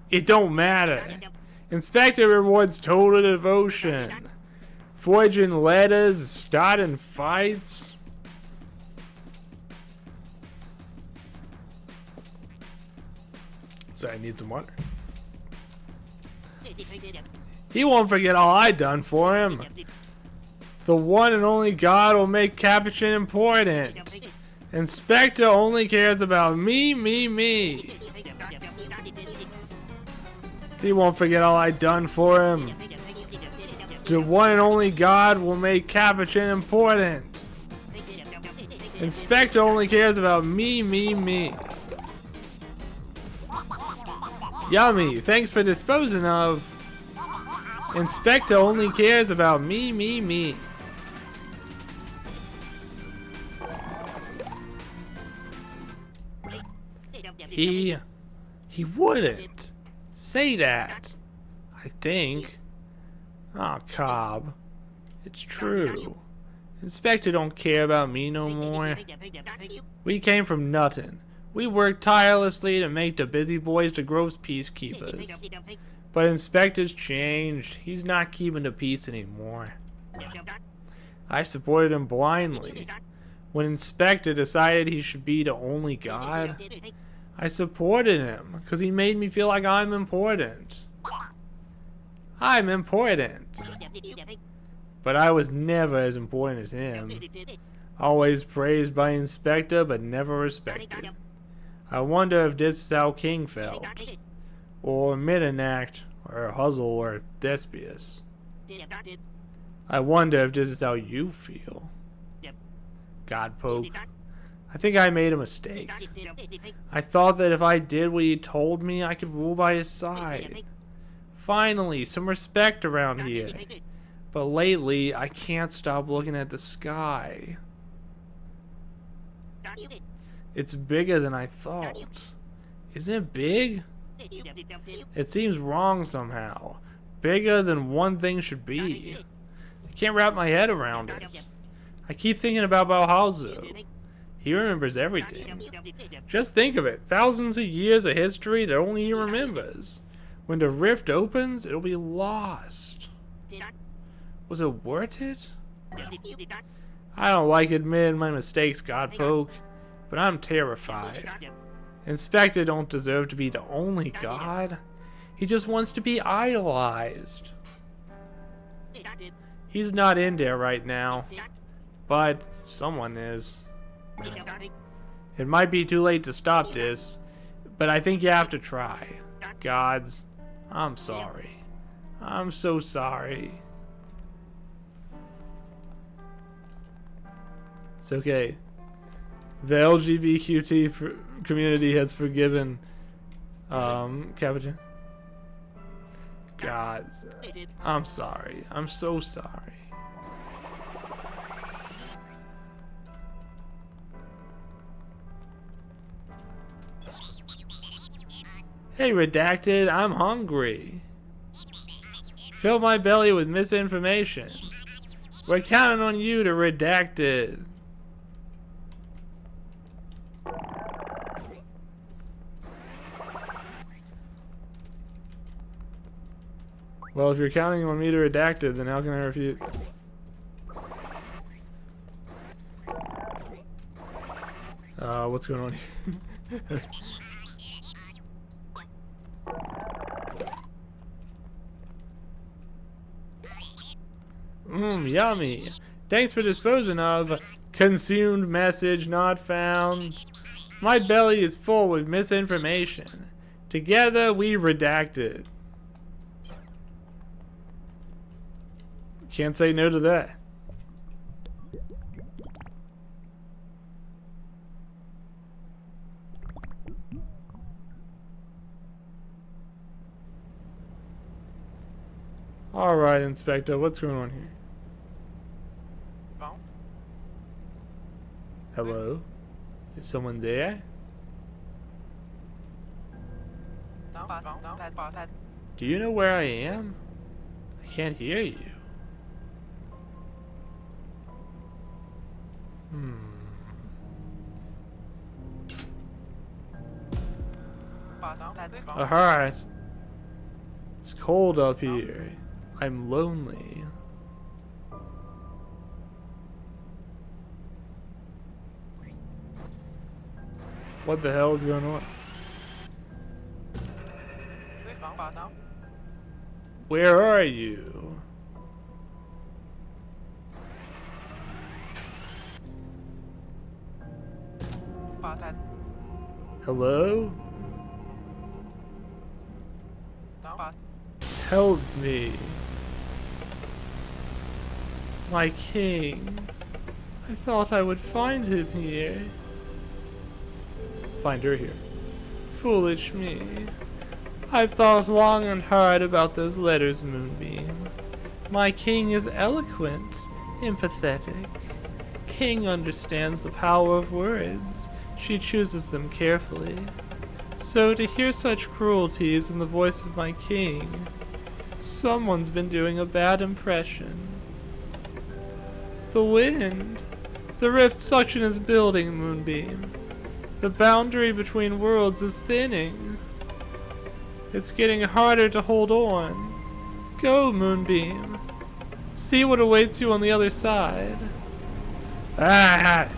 it don't matter. Inspector rewards total devotion. Forging letters, starting fights. Sorry, I need some water. He won't forget all I done for him. The one and only God will make Capuchin important. Inspector only cares about me. He won't forget all I done for him. The one and only God will make Capuchin important. Inspector only cares about me. Yummy, thanks for disposing of. Inspector only cares about me. He wouldn't say that, I think. Aw, Cobb. It's true. Inspector don't care about me no more. We came from nothing. We worked tirelessly to make the busy boys the gross peacekeepers. But Inspector's changed. He's not keeping the peace anymore. I supported him blindly. When Inspector decided he should be the only god, I supported him because he made me feel like I'm important. I'm important. But I was never as important as him. Always praised by Inspector, but never respected. I wonder if this is how King felt. Or Midanact, or Huzzle, or Thespius. I wonder if this is how you feel. Godpoke. I think I made a mistake. I thought that if I did what he told me, I could rule by his side. Finally, some respect around here. But lately, I can't stop looking at the sky. It's bigger than I thought. Isn't it big? It seems wrong somehow. Bigger than one thing should be. I can't wrap my head around it. I keep thinking about Bauhauser. He remembers everything. Just think of it. Thousands of years of history that only he remembers. When the rift opens, it'll be lost. Was it worth it? I don't like admitting my mistakes, Godpoke, but I'm terrified. Inspector don't deserve to be the only god. He just wants to be idolized. He's not in there right now, but someone is. It might be too late to stop this, but I think you have to try. Gods, I'm sorry. I'm so sorry. It's okay. The LGBTQ community has forgiven Capuchin. Gods, I'm sorry. I'm so sorry. Hey, Redacted, I'm hungry. Fill my belly with misinformation. We're counting on you to redact it. Well, if you're counting on me to redact it, then how can I refuse? What's going on here? Yummy. Thanks for disposing of. Consumed message not found. My belly is full with misinformation. Together we redacted. Can't say no to that. Alright, Inspector, what's going on here? Hello? Is someone there? Do you know where I am? I can't hear you. Alright. It's cold up here. I'm lonely. What the hell is going on? Where are you? Hello? Help me. My king. I thought I would find him here. Find her here. Foolish me. I've thought long and hard about those letters, Moonbeam. My king is eloquent, empathetic. King understands the power of words. She chooses them carefully. So to hear such cruelties in the voice of my king, someone's been doing a bad impression. The wind. The rift suction is building, Moonbeam. The boundary between worlds is thinning. It's getting harder to hold on. Go, Moonbeam. See what awaits you on the other side. Ah!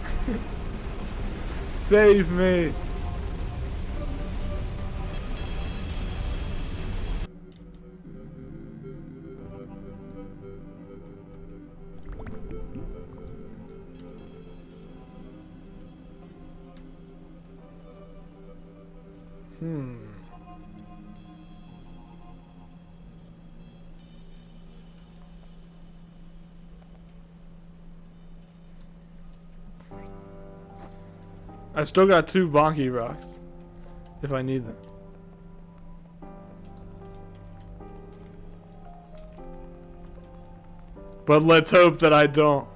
Save me. I've still got 2 Bonky Rocks, if I need them. But let's hope that I don't.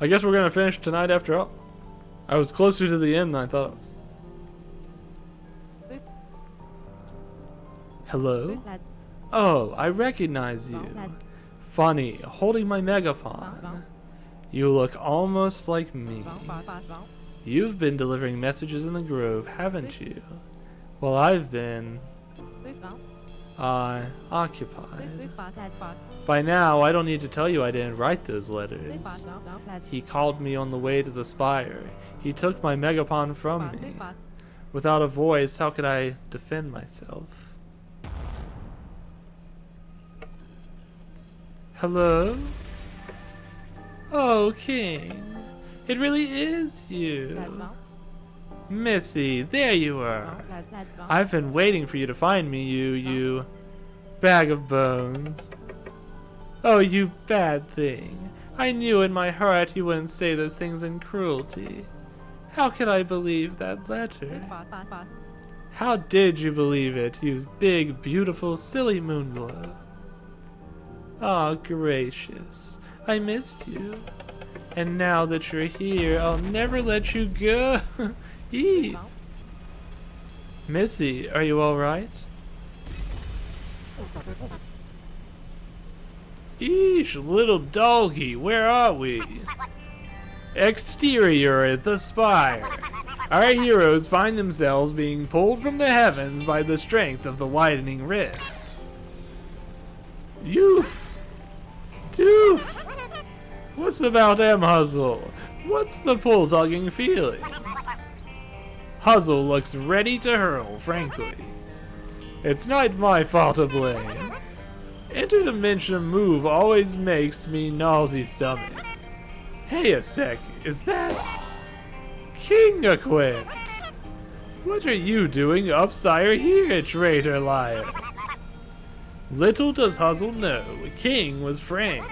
I guess we're gonna finish tonight after all. I was closer to the end than I thought I was. Hello? Oh, I recognize you. Funny, holding my megapon. You look almost like me. You've been delivering messages in the grove, haven't you? Well, I've been... occupied. By now, I don't need to tell you I didn't write those letters. He called me on the way to the spire. He took my megapon from me. Without a voice, how could I defend myself? Hello? Oh, King. It really is you. Missy, there you are. I've been waiting for you to find me, you bag of bones. Oh, you bad thing. I knew in my heart you wouldn't say those things in cruelty. How could I believe that letter? How did you believe it, you big, beautiful, silly Moonglow? Ah, gracious. I missed you. And now that you're here, I'll never let you go. Eep. Missy, are you alright? Eesh, little doggy, where are we? Exterior at the spire. Our heroes find themselves being pulled from the heavens by the strength of the widening rift. Youth! Doof! What's about Huzzle? What's the pull-tugging feeling? Huzzle looks ready to hurl, frankly. It's not my fault to blame. Interdimension move always makes me nausy stomach. Hey a sec, is that... King Aquint? What are you doing upsire here, traitor liar? Little does Huzzle know, King was framed.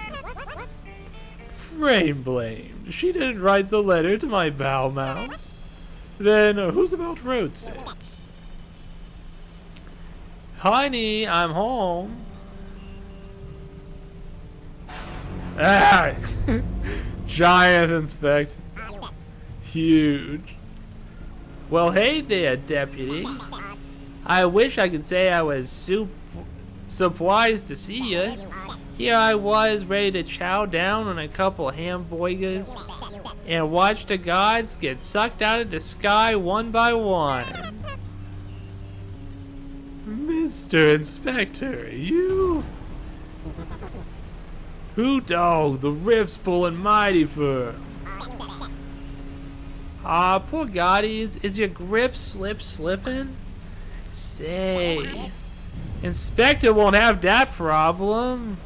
Frame blamed. She didn't write the letter to my bow mouse. Then who's about road 6? Honey, I'm home. Ah! Giant inspector. Huge. Well, hey there, deputy. I wish I could say I was surprised to see you. Here I was, ready to chow down on a couple hamburgers and watch the gods get sucked out of the sky one by one. Mr. Inspector, you... Who dog? The rift's pulling mighty firm. Ah, poor Gotties, is your grip slipping? Say, Inspector won't have that problem.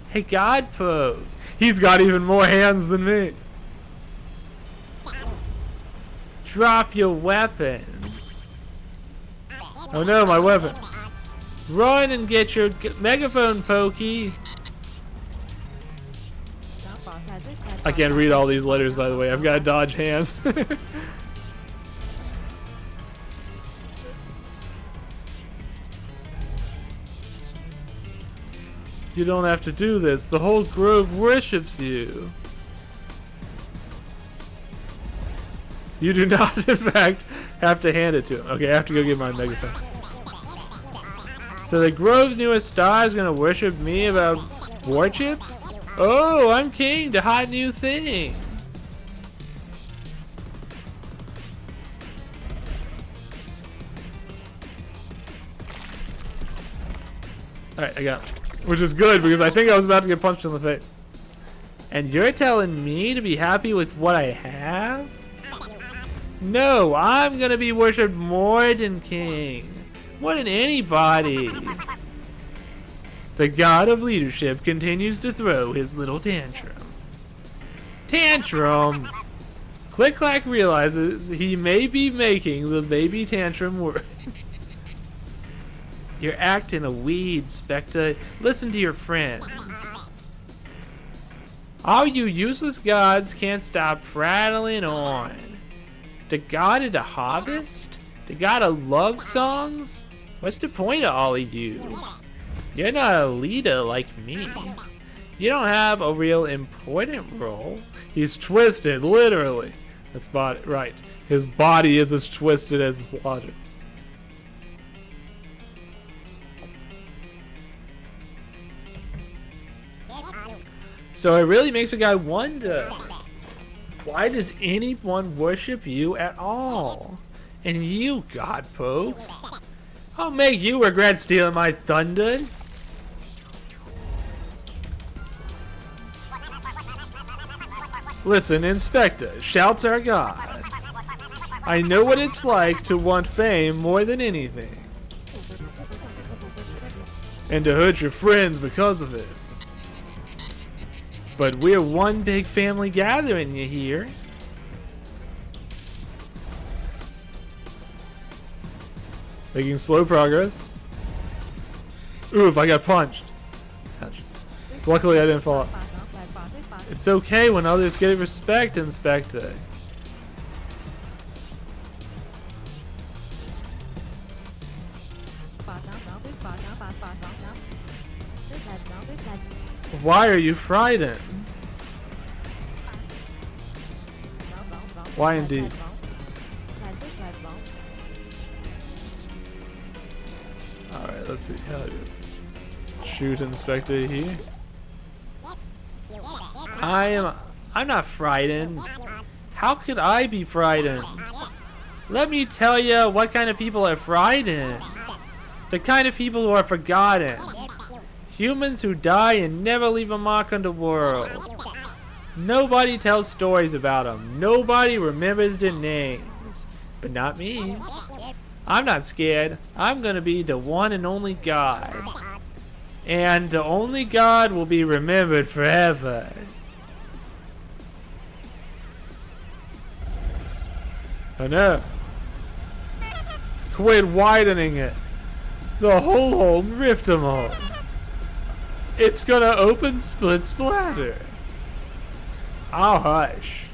Hey, Godpoke, he's got even more hands than me. Drop your weapon. Oh no, my weapon. Run and get your megaphone, Pokey. I can't read all these letters, by the way. I've got to dodge hands. You don't have to do this. The whole grove worships you. You do not, in fact, have to hand it to him. Okay, I have to go get my megaphone. So the grove's newest star is going to worship me about worship? Oh, I'm king, the hot new thing. Alright, I got it. Which is good, because I think I was about to get punched in the face. And you're telling me to be happy with what I have? No, I'm gonna be worshipped more than king. More than anybody. The god of leadership continues to throw his little tantrum. Tantrum! Click-Clack realizes he may be making the baby tantrum work. You're acting a weed, Spectre. Listen to your friends. All you useless gods can't stop prattling on. The god of the harvest? The god of love songs? What's the point of all of you? You're not a leader like me. You don't have a real important role. He's twisted, literally. That's right. His body is as twisted as his logic. So it really makes a guy wonder, why does anyone worship you at all? And you, Godpoke, I'll make you regret stealing my thunder. Listen, Inspector, shouts are God. I know what it's like to want fame more than anything. And to hurt your friends because of it. But we're one big family gathering, you hear? Making slow progress. Oof, I got punched. Ouch. Luckily I didn't fall off. It's okay when others get respect, Inspector. Why are you frightened? Why indeed? Alright, let's see how it is. Shoot Inspector here. I'm not frightened. How could I be frightened? Let me tell you what kind of people are frightened. The kind of people who are forgotten. Humans who die and never leave a mark on the world. Nobody tells stories about them. Nobody remembers their names. But not me. I'm not scared. I'm gonna be the one and only God. And the only God will be remembered forever. Oh no. Quit widening it. The whole home rift them all. It's gonna open split splatter. I'll hush.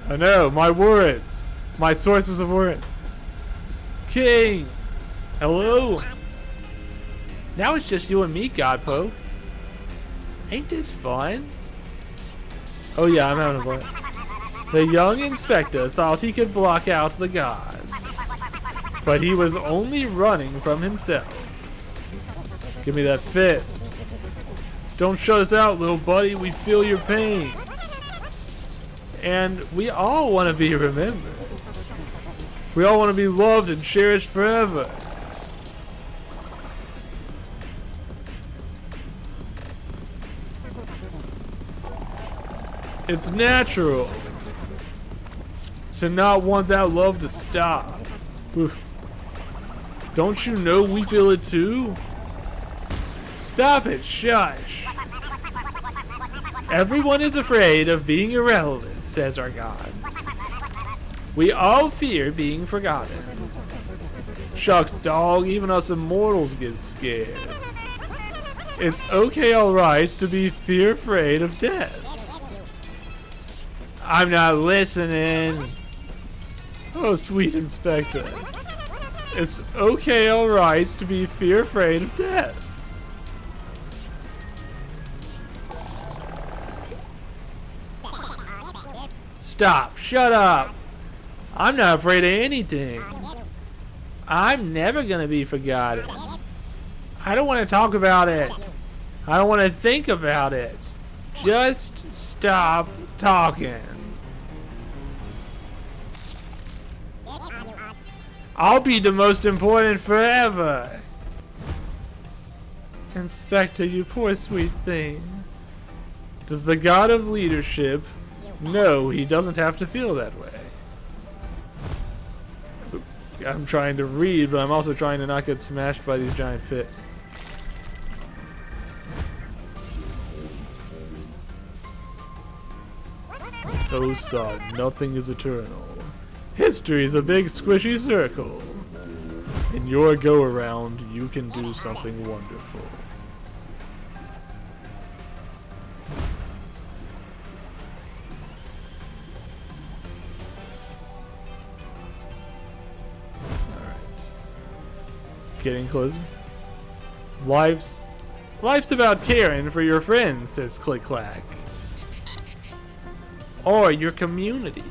I know, my words. My sources of words. King! Hello? Now it's just you and me, Godpoke. Ain't this fun? Oh yeah, I'm having a blast. The young inspector thought he could block out the gods. But he was only running from himself. Give me that fist. Don't shut us out, little buddy. We feel your pain. And we all want to be remembered. We all want to be loved and cherished forever. It's natural to not want that love to stop. Oof. Don't you know we feel it too? Stop it, shush. Everyone is afraid of being irrelevant, says our God. We all fear being forgotten. Shucks, dog, even us immortals get scared. It's okay, alright, to be fear-afraid of death. I'm not listening. Oh, sweet Inspector. It's okay, alright, to be fear-afraid of death. Stop. Shut up. I'm not afraid of anything. I'm never gonna be forgotten. I don't want to talk about it. I don't want to think about it. Just stop talking. I'll be the most important forever. Inspector, you poor sweet thing. Does the God of Leadership know he doesn't have to feel that way? I'm trying to read, but I'm also trying to not get smashed by these giant fists. Oh son, nothing is eternal. History's a big squishy circle. In your go-around, you can do something wonderful. Getting closer. Life's about caring for your friends, says Click Clack. Or your community.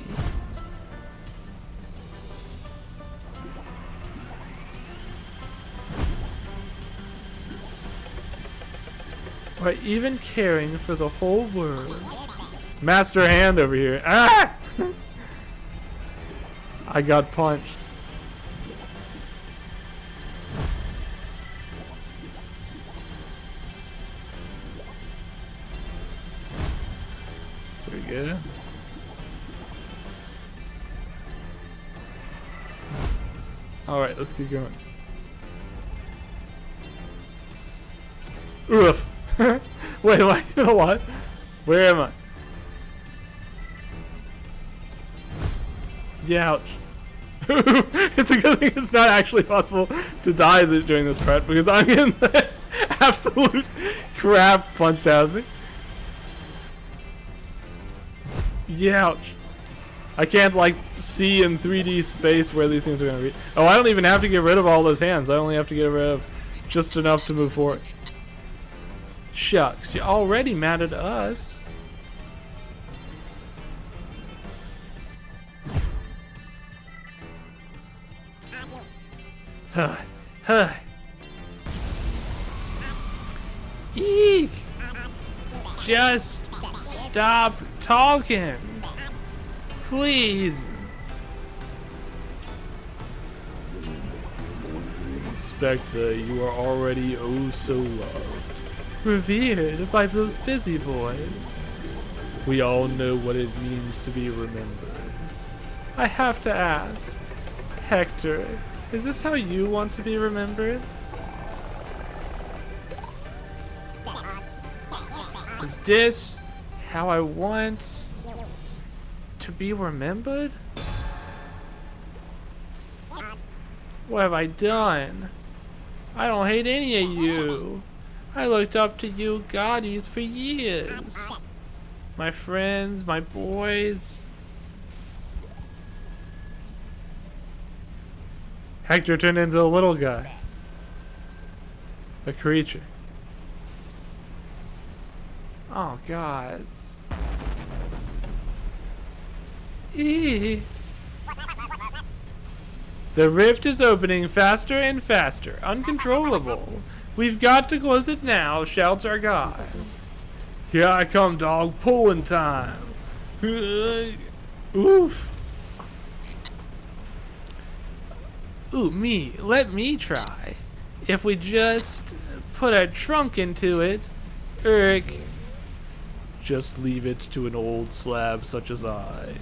Or even caring for the whole world. Master Hand over here. Ah! I got punched. Yeah. Alright, let's keep going. Oof. Wait, am I in a what? Where am I? Yeah, ouch. It's a good thing it's not actually possible to die during this part because I'm getting the absolute crap punched out of me. Yeah, ouch. I can't like see in 3D space where these things are gonna be. Oh, I don't even have to get rid of all those hands. I only have to get rid of just enough to move forward. Shucks, you're already mad at us. Huh. Huh. Eek. Just stop talking. Please. Inspector, you are already oh so loved. Revered by those busy boys. We all know what it means to be remembered. I have to ask, Hector, is this how you want to be remembered? Is this how I want to be remembered? What have I done? I don't hate any of you. I looked up to you Gaudis for years. My friends, my boys. Hector turned into a little guy. A creature. Oh, gods. Eee. The rift is opening faster and faster, uncontrollable. We've got to close it now, shouts our god. Here I come, dog, pulling time. Oof. Ooh, let me try. If we just put our trunk into it, just leave it to an old slab such as I.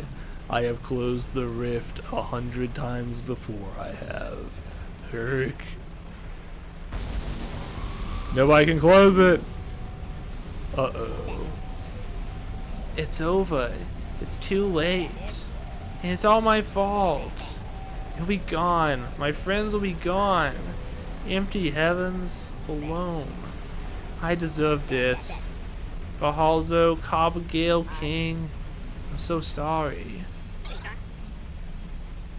I have closed the rift 100 times before I have. Nobody can close it. Uh-oh. It's over. It's too late. And it's all my fault. You'll be gone. My friends will be gone. Empty heavens alone. I deserve this. Bahalzo, Cobagale King. I'm so sorry.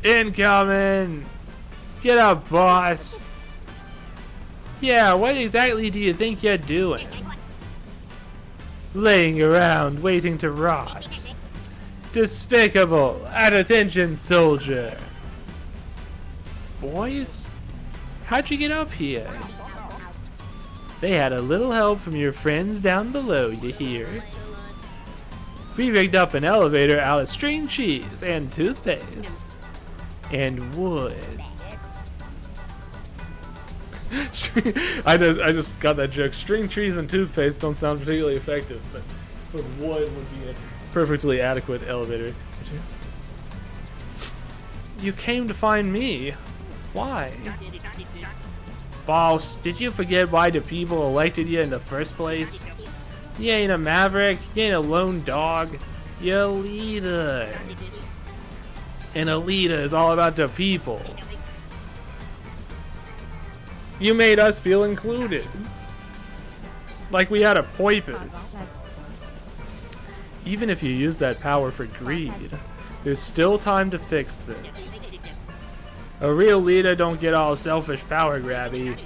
Incoming! Get up, boss! Yeah, what exactly do you think you're doing? Laying around, waiting to rot. Despicable! At attention, soldier! Boys? How'd you get up here? They had a little help from your friends down below, you hear? We rigged up an elevator out of string cheese and toothpaste. And wood. I just got that joke. String cheese and toothpaste don't sound particularly effective, but wood would be a perfectly adequate elevator. You came to find me. Why? Boss, did you forget why the people elected you in the first place? You ain't a maverick, you ain't a lone dog, you're a leader. And a leader is all about the people. You made us feel included. Like we had a purpose. Even if you use that power for greed, there's still time to fix this. A real leader don't get all selfish power grabby.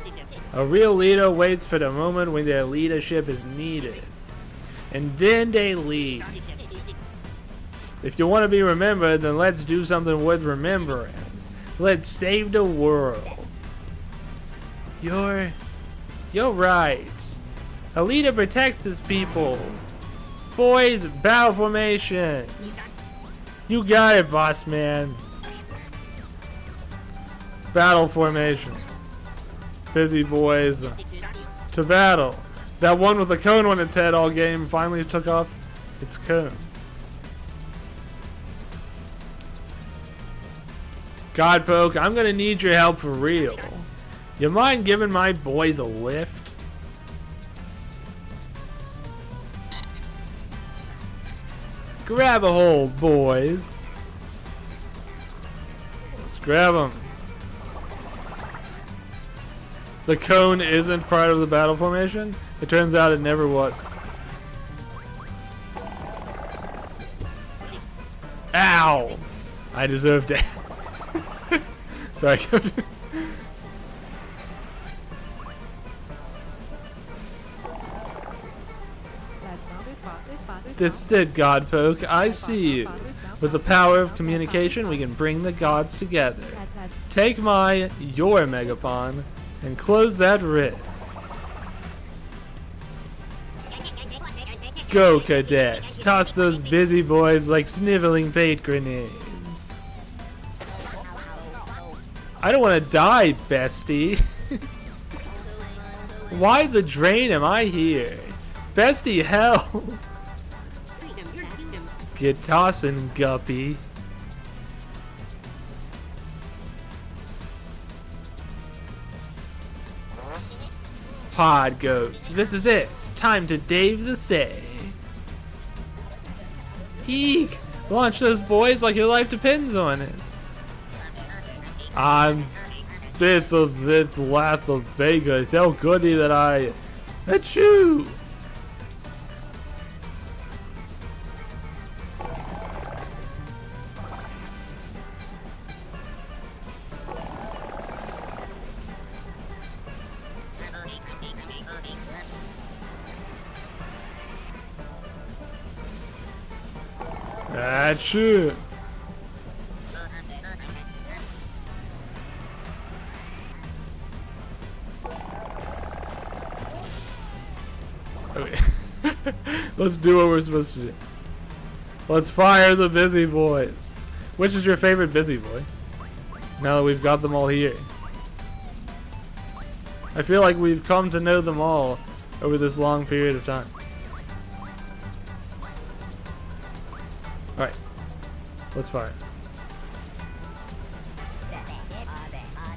A real leader waits for the moment when their leadership is needed. And then they lead. If you want to be remembered, then let's do something worth remembering. Let's save the world. You're right. A leader protects his people. Boys, battle formation. You got it, boss man. Battle formation. Busy boys. To battle. That one with the cone on its head all game finally took off its cone. Godpoke, I'm gonna need your help for real. You mind giving my boys a lift? Grab a hold, boys. Let's grab them. The cone isn't part of the battle formation? It turns out it never was. Ow! I deserve that. Sorry. This is it, Godpoke. I see you. With the power of communication, we can bring the gods together. Take your Megapon, and close that rift. Go, cadets. Toss those busy boys like sniveling bait grenades. I don't want to die, bestie. Why the drain am I here? Bestie, hell. Get tossin', Guppy. Pod goat. This is it. Time to Dave the Say. Eek! Launch those boys like your life depends on it. I'm fifth of this lath of Vega. Tell Goody that I Achoo! Achoo! Okay. Let's do what we're supposed to do. Let's fire the busy boys. Which is your favorite busy boy? Now that we've got them all here. I feel like we've come to know them all over this long period of time. Alright. Let's fire.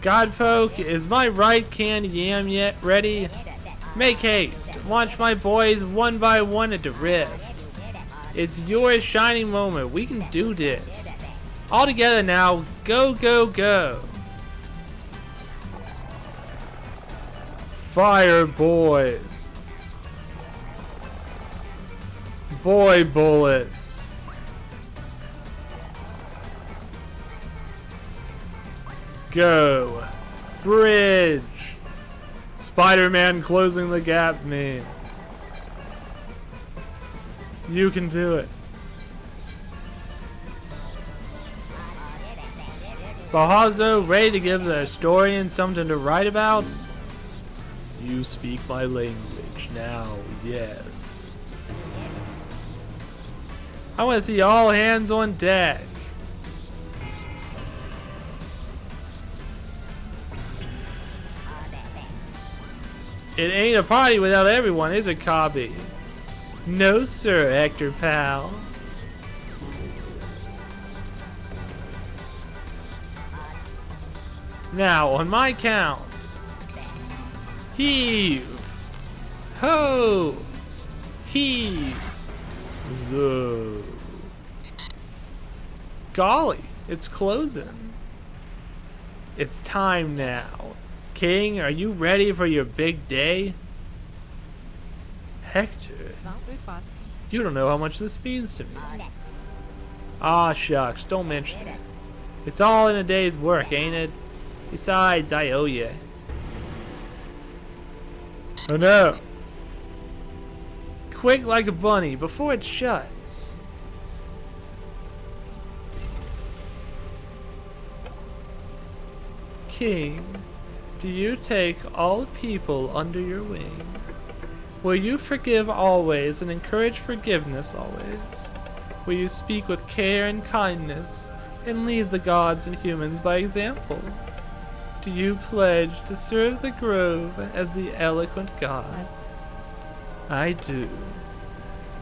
Godpoke, is my right canned yam yet ready? Make haste. Launch my boys one by one at the rift. It's your shining moment. We can do this. All together now. Go, go, go. Fire boys. Boy bullets. Go. Bridge. Spider-Man closing the gap, man. You can do it. Bahazo, ready to give the historian something to write about? You speak my language now, yes. I want to see all hands on deck. It ain't a party without everyone, is it, Cobby? No, sir, Hector pal. Now, on my count. Heave. Ho. Heave. Zo. Golly, it's closing. It's time now. King, are you ready for your big day? Hector, you don't know how much this means to me. Ah, shucks, don't mention it. It's all in a day's work, ain't it? Besides, I owe you. Oh no! Quick like a bunny before it shuts. King, do you take all people under your wing? Will you forgive always and encourage forgiveness always? Will you speak with care and kindness and lead the gods and humans by example? Do you pledge to serve the grove as the eloquent god? I do.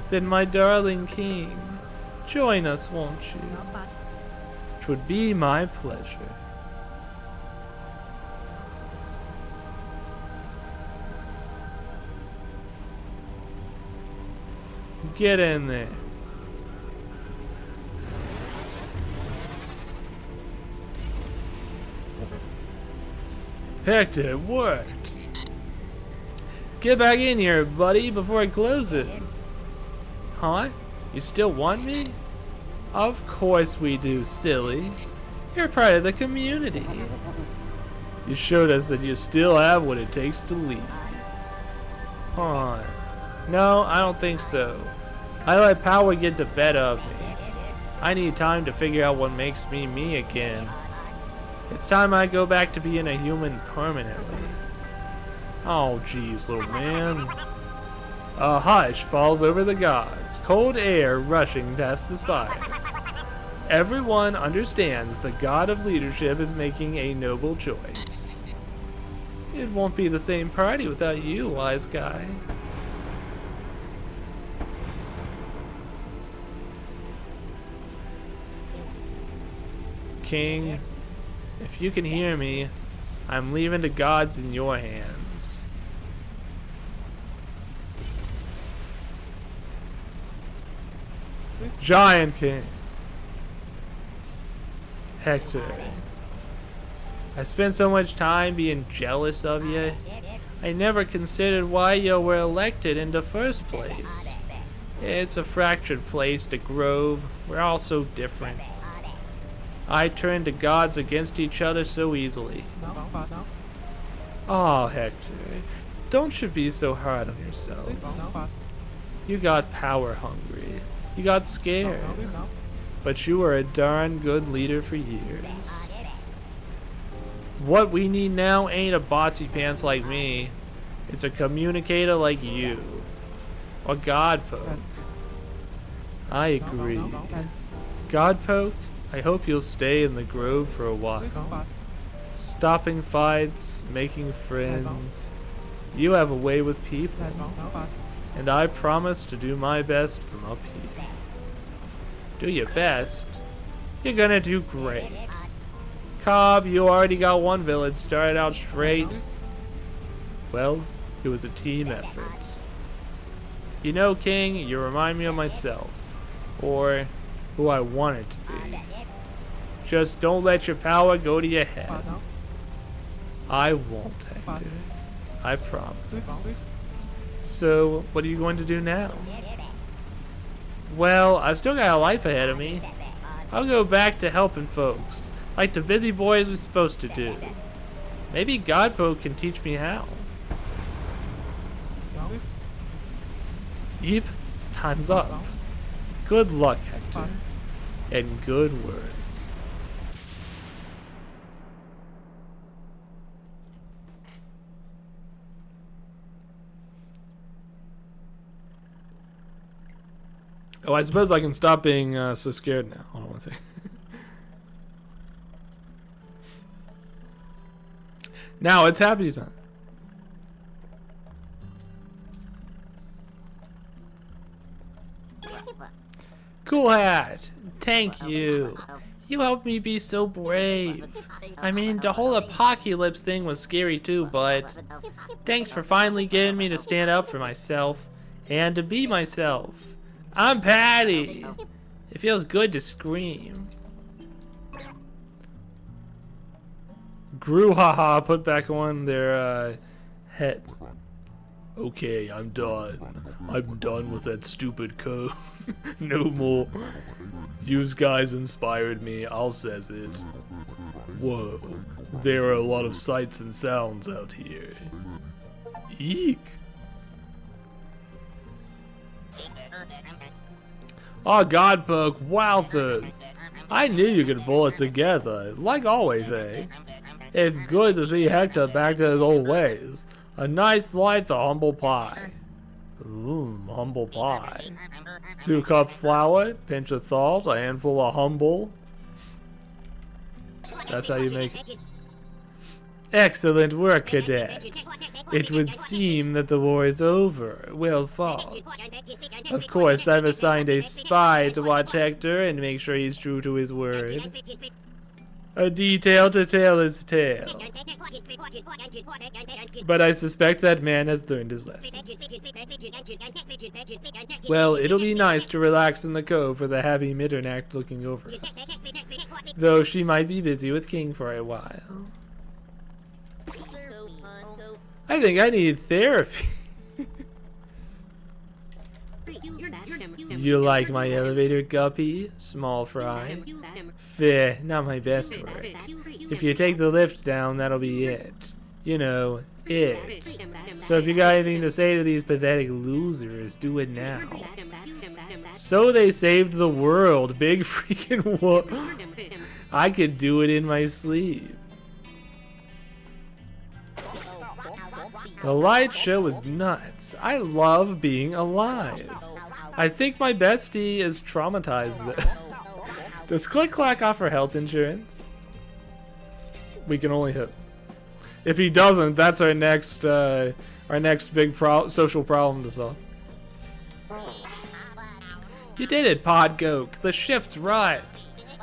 Then, my darling king, join us, won't you? 'Twould be my pleasure. Get in there. Hector, it worked. Get back in here, buddy, before it closes. Huh? You still want me? Of course we do, silly. You're part of the community. You showed us that you still have what it takes to lead. Huh. No, I don't think so. I let power get the better of me. I need time to figure out what makes me me again. It's time I go back to being a human permanently. Oh, geez, little man. A hush falls over the gods, cold air rushing past the spire. Everyone understands the god of leadership is making a noble choice. It won't be the same party without you, wise guy. King, if you can hear me, I'm leaving the gods in your hands. Giant King. Hector. I spent so much time being jealous of you. I never considered why you were elected in the first place. It's a fractured place, the Grove. We're all so different. I turn the gods against each other so easily. Oh, Hector, don't you be so hard on yourself. You got power hungry. You got scared. But you were a darn good leader for years. What we need now ain't a botsy pants like me. It's a communicator like you. A godpoke. I agree. Godpoke, I hope you'll stay in the Grove for a while. Stopping fights, making friends. You have a way with people. And I promise to do my best from up here. Do your best? You're gonna do great. Cobb, you already got one village started out straight. Well, it was a team effort. You know, King, you remind me of myself. Or who I wanted to be. Just don't let your power go to your head. I won't, Hector. I promise. So, what are you going to do now? Well, I've still got a life ahead of me. I'll go back to helping folks, like the busy boys we're supposed to do. Maybe Godpoke can teach me how. Yep, time's up. Good luck, Hector. And good work. Oh, I suppose I can stop being so scared now. Hold on one second. Now it's happy time. Cool Hat, thank you. You helped me be so brave. I mean, the whole apocalypse thing was scary too, but thanks for finally getting me to stand up for myself and to be myself. I'm Patty. It feels good to scream. Gruhaha put back on their head. Okay, I'm done. I'm done with that stupid code. No more. Yous guys inspired me, I'll says it. Whoa, there are a lot of sights and sounds out here. Eek. Oh, Godpoke, Wowthers. I knew you could pull it together, like always, eh? It's good to see Hector back to his old ways. A nice slice of humble pie. Humble pie. 2 cups flour, pinch of salt, a handful of humble. That's how you make it. Excellent work, cadet. It would seem that the war is over. Well fought. Of course, I've assigned a spy to watch Hector and make sure he's true to his word. A detail to tell his tale. But I suspect that man has learned his lesson. Well, it'll be nice to relax in the cove for the heavy Mitternacht looking over us. Though she might be busy with King for a while. I think I need therapy. You like my elevator, Guppy? Small fry. Fair, not my best work. If you take the lift down, that'll be it. You know, it. So if you got anything to say to these pathetic losers, do it now. So they saved the world. Big freaking whoop. I could do it in my sleep. The light show is nuts. I love being alive. I think my bestie is traumatized though. Does Click Clack offer health insurance? We can only hope. If he doesn't, that's our next big social problem to solve. You did it, Podgoke. The shift's right.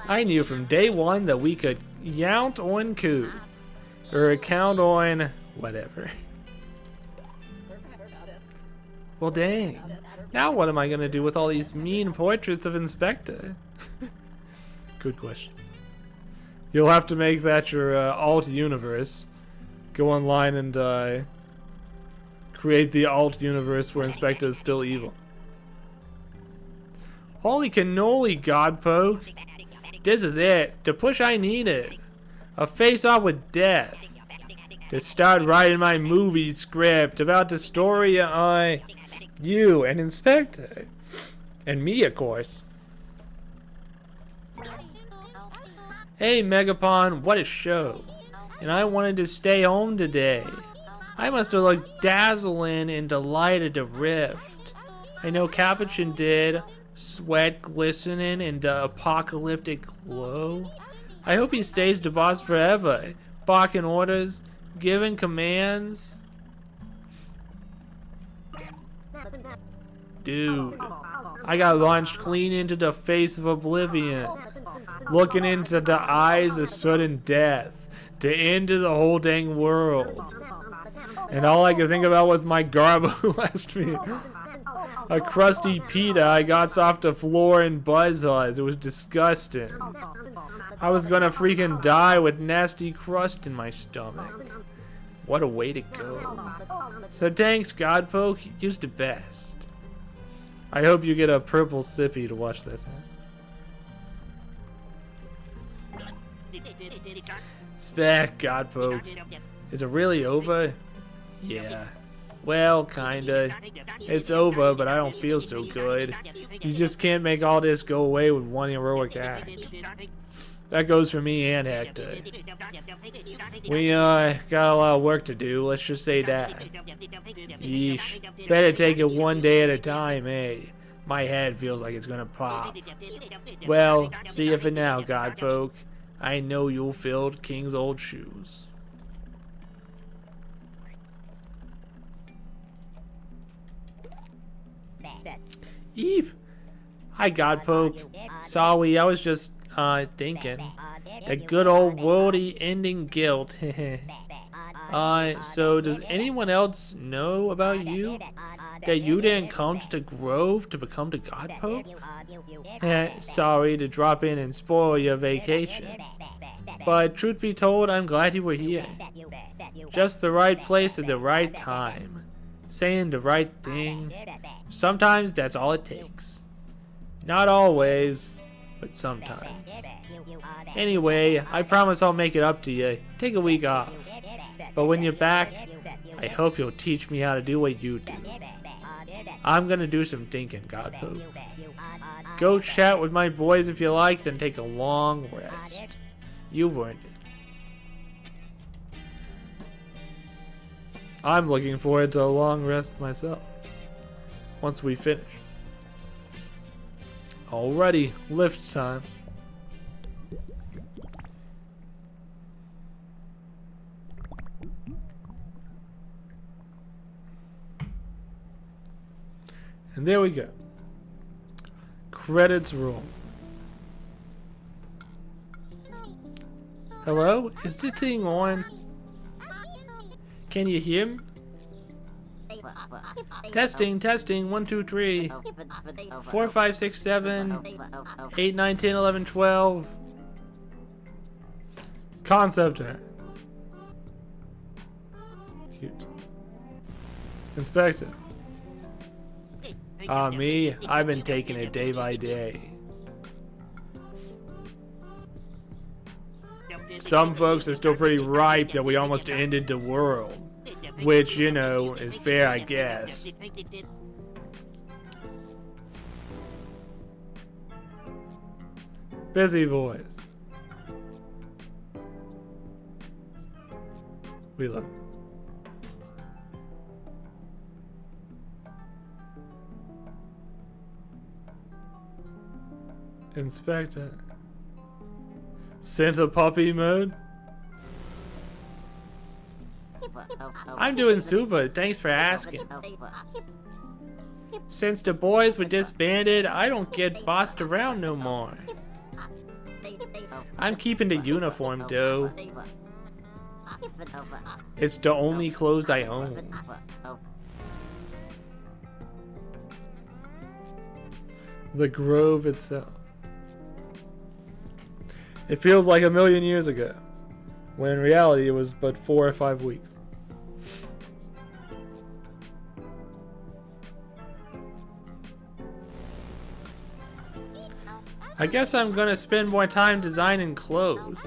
I knew from day one that we could yount on coup. Or count on whatever. Well, dang. Now what am I going to do with all these mean portraits of Inspector? Good question. You'll have to make that your alt universe. Go online and Create the alt universe where Inspector is still evil. Holy cannoli, Godpoke. This is it. The push I needed. A face-off with death. To start writing my movie script about the story of you and Inspector. And me, of course. Hey, Megapon, what a show. And I wanted to stay home today. I must have looked dazzling and delighted to rift. I know Capuchin did. Sweat glistening in the apocalyptic glow. I hope he stays the boss forever, barking orders, giving commands. Dude, I got launched clean into the face of oblivion, looking into the eyes of sudden death, the end of the whole dang world. And all I could think about was my Garbo last week. A crusty pita I got off the floor in Buzzsaws. It was disgusting. I was gonna freaking die with nasty crust in my stomach. What a way to go. So thanks, Godpoke. You're the best. I hope you get a purple sippy to watch that. Spec, Godpoke. Is it really over? Yeah. Well, kinda. It's over, but I don't feel so good. You just can't make all this go away with one heroic act. That goes for me and Hector. We, got a lot of work to do, let's just say that. Yeesh. Better take it one day at a time, eh? My head feels like it's gonna pop. Well, see you for now, Godpoke. I know you'll fill King's old shoes. Eve! Hi, Godpoke. Sorry, I was just, thinking. That good old worldy ending guilt. So does anyone else know about you? That you didn't come to the Grove to become the Godpoke? Sorry to drop in and spoil your vacation. But truth be told, I'm glad you were here. Just the right place at the right time. Saying the right thing. Sometimes that's all it takes. Not always, but sometimes. Anyway, I promise I'll make it up to you. Take a week off. But when you're back, I hope you'll teach me how to do what you do. I'm gonna do some thinking, Godpoke. Go chat with my boys if you like, then take a long rest. You've earned it. I'm looking forward to a long rest myself. Once we finish. Alrighty, lift time. And there we go. Credits roll. Hello? Is this thing on? Can you hear me? Testing, testing, 1, 2, 3. 4, 5, 6, 7. 8, 9, 10, 11, 12. Concept art. Cute. Inspector. Me, I've been taking it day by day. Some folks are still pretty ripe that we almost ended the world. Which, you know, is fair, I guess. Busy boys. We love it. Inspector. Santa puppy mode? I'm doing super, thanks for asking. Since the boys were disbanded, I don't get bossed around no more. I'm keeping the uniform though. It's the only clothes I own. The Grove itself. It feels like a million years ago, when in reality it was but 4 or 5 weeks. I guess I'm gonna spend more time designing clothes.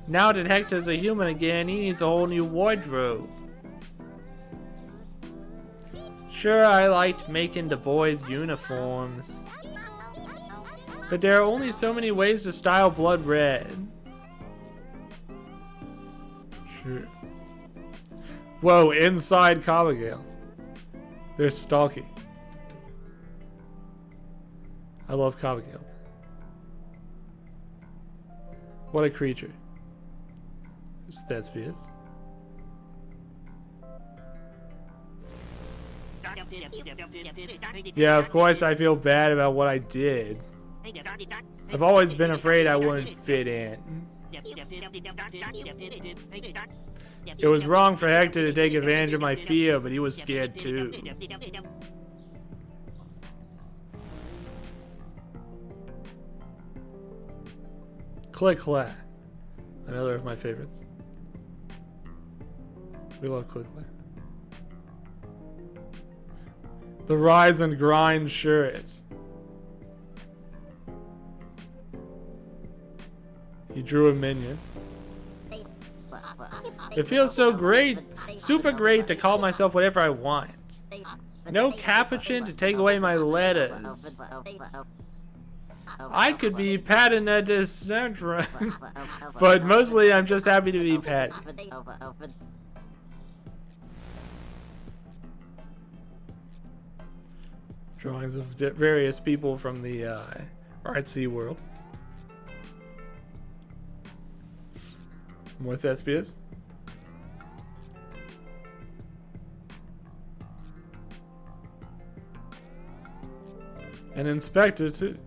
Now that Hector's a human again, he needs a whole new wardrobe. Sure, I liked making the boys' uniforms. But there are only so many ways to style blood red. Sure. Whoa, inside Cobbergale. They're stalking. I love Cobbergale. What a creature. There's Thespius. Yeah, of course I feel bad about what I did. I've always been afraid I wouldn't fit in. It was wrong for Hector to take advantage of my fear, but he was scared too. Click Clack. Another of my favorites. We love Click Clack. The Rise and Grind shirt. He drew a minion. It feels so great, super great to call myself whatever I want. No capuchin to take away my letters. I could be Patton at this but mostly I'm just happy to be Patton. Drawings of various people from the artsy world. More Thespius. An inspector too.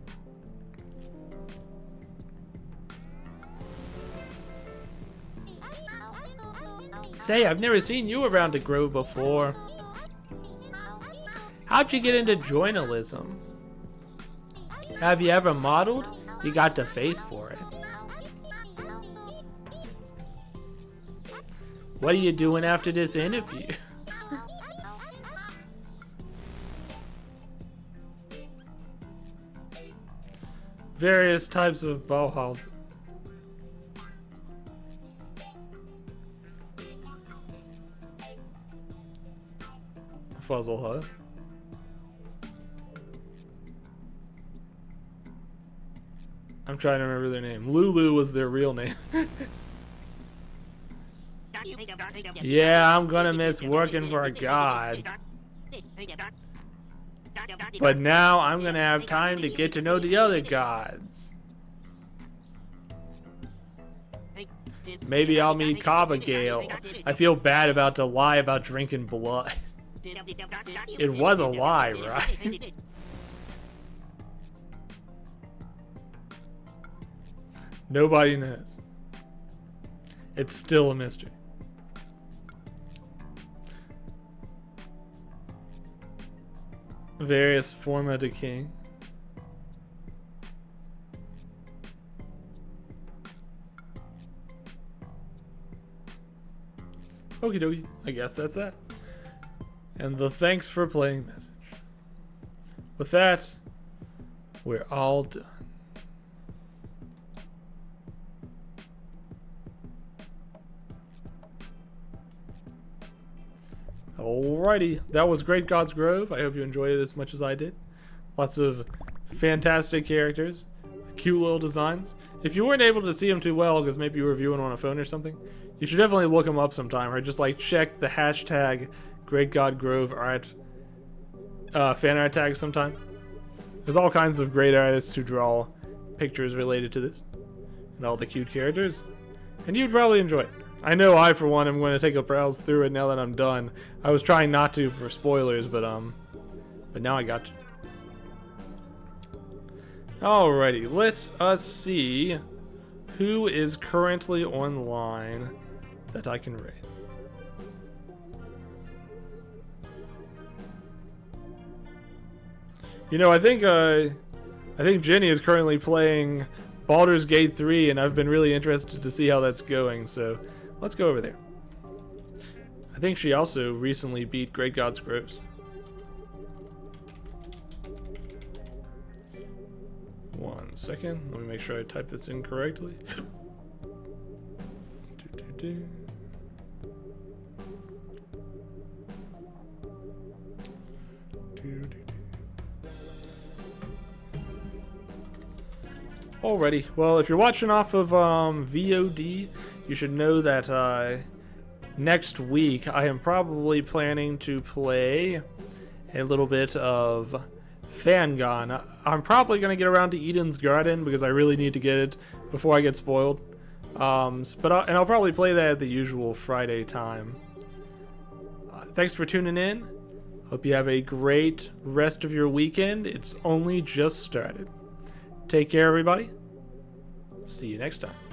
Say, I've never seen you around the Grove before. How'd you get into journalism? Have you ever modeled? You got the face for it. What are you doing after this interview? Various types of Bauhaus. Fuzzlehuss. I'm trying to remember their name. Lulu was their real name. Yeah, I'm gonna miss working for a god. But now I'm gonna have time to get to know the other gods. Maybe I'll meet Cobbergale. I feel bad about the lie about drinking blood. It was a lie, right? Nobody knows. It's still a mystery. Various forma de king. Okie dokie. I guess that's that. And the thanks for playing message. With that, we're all done. Alrighty, that was Great God's Grove. I hope you enjoyed it as much as I did. Lots of fantastic characters, cute little designs. If you weren't able to see them too well because maybe you were viewing on a phone or something, you should definitely look them up sometime, or just like check the hashtag Great God Grove art fan art tag sometime. There's all kinds of great artists who draw pictures related to this and all the cute characters, and you'd probably enjoy it. I know I, for one, am going to take a browse through it now that I'm done. I was trying not to for spoilers, but now I got to. Alrighty, let us see who is currently online that I can raid. You know, I think Jenny is currently playing Baldur's Gate 3, and I've been really interested to see how that's going, so let's go over there. I think she also recently beat Great God's Groves. 1 second. Let me make sure I type this in correctly. Alrighty. Well, if you're watching off of VOD, you should know that next week I am probably planning to play a little bit of Fangon. I'm probably going to get around to Eden's Garden because I really need to get it before I get spoiled. I'll probably play that at the usual Friday time. Thanks for tuning in. Hope you have a great rest of your weekend. It's only just started. Take care, everybody. See you next time.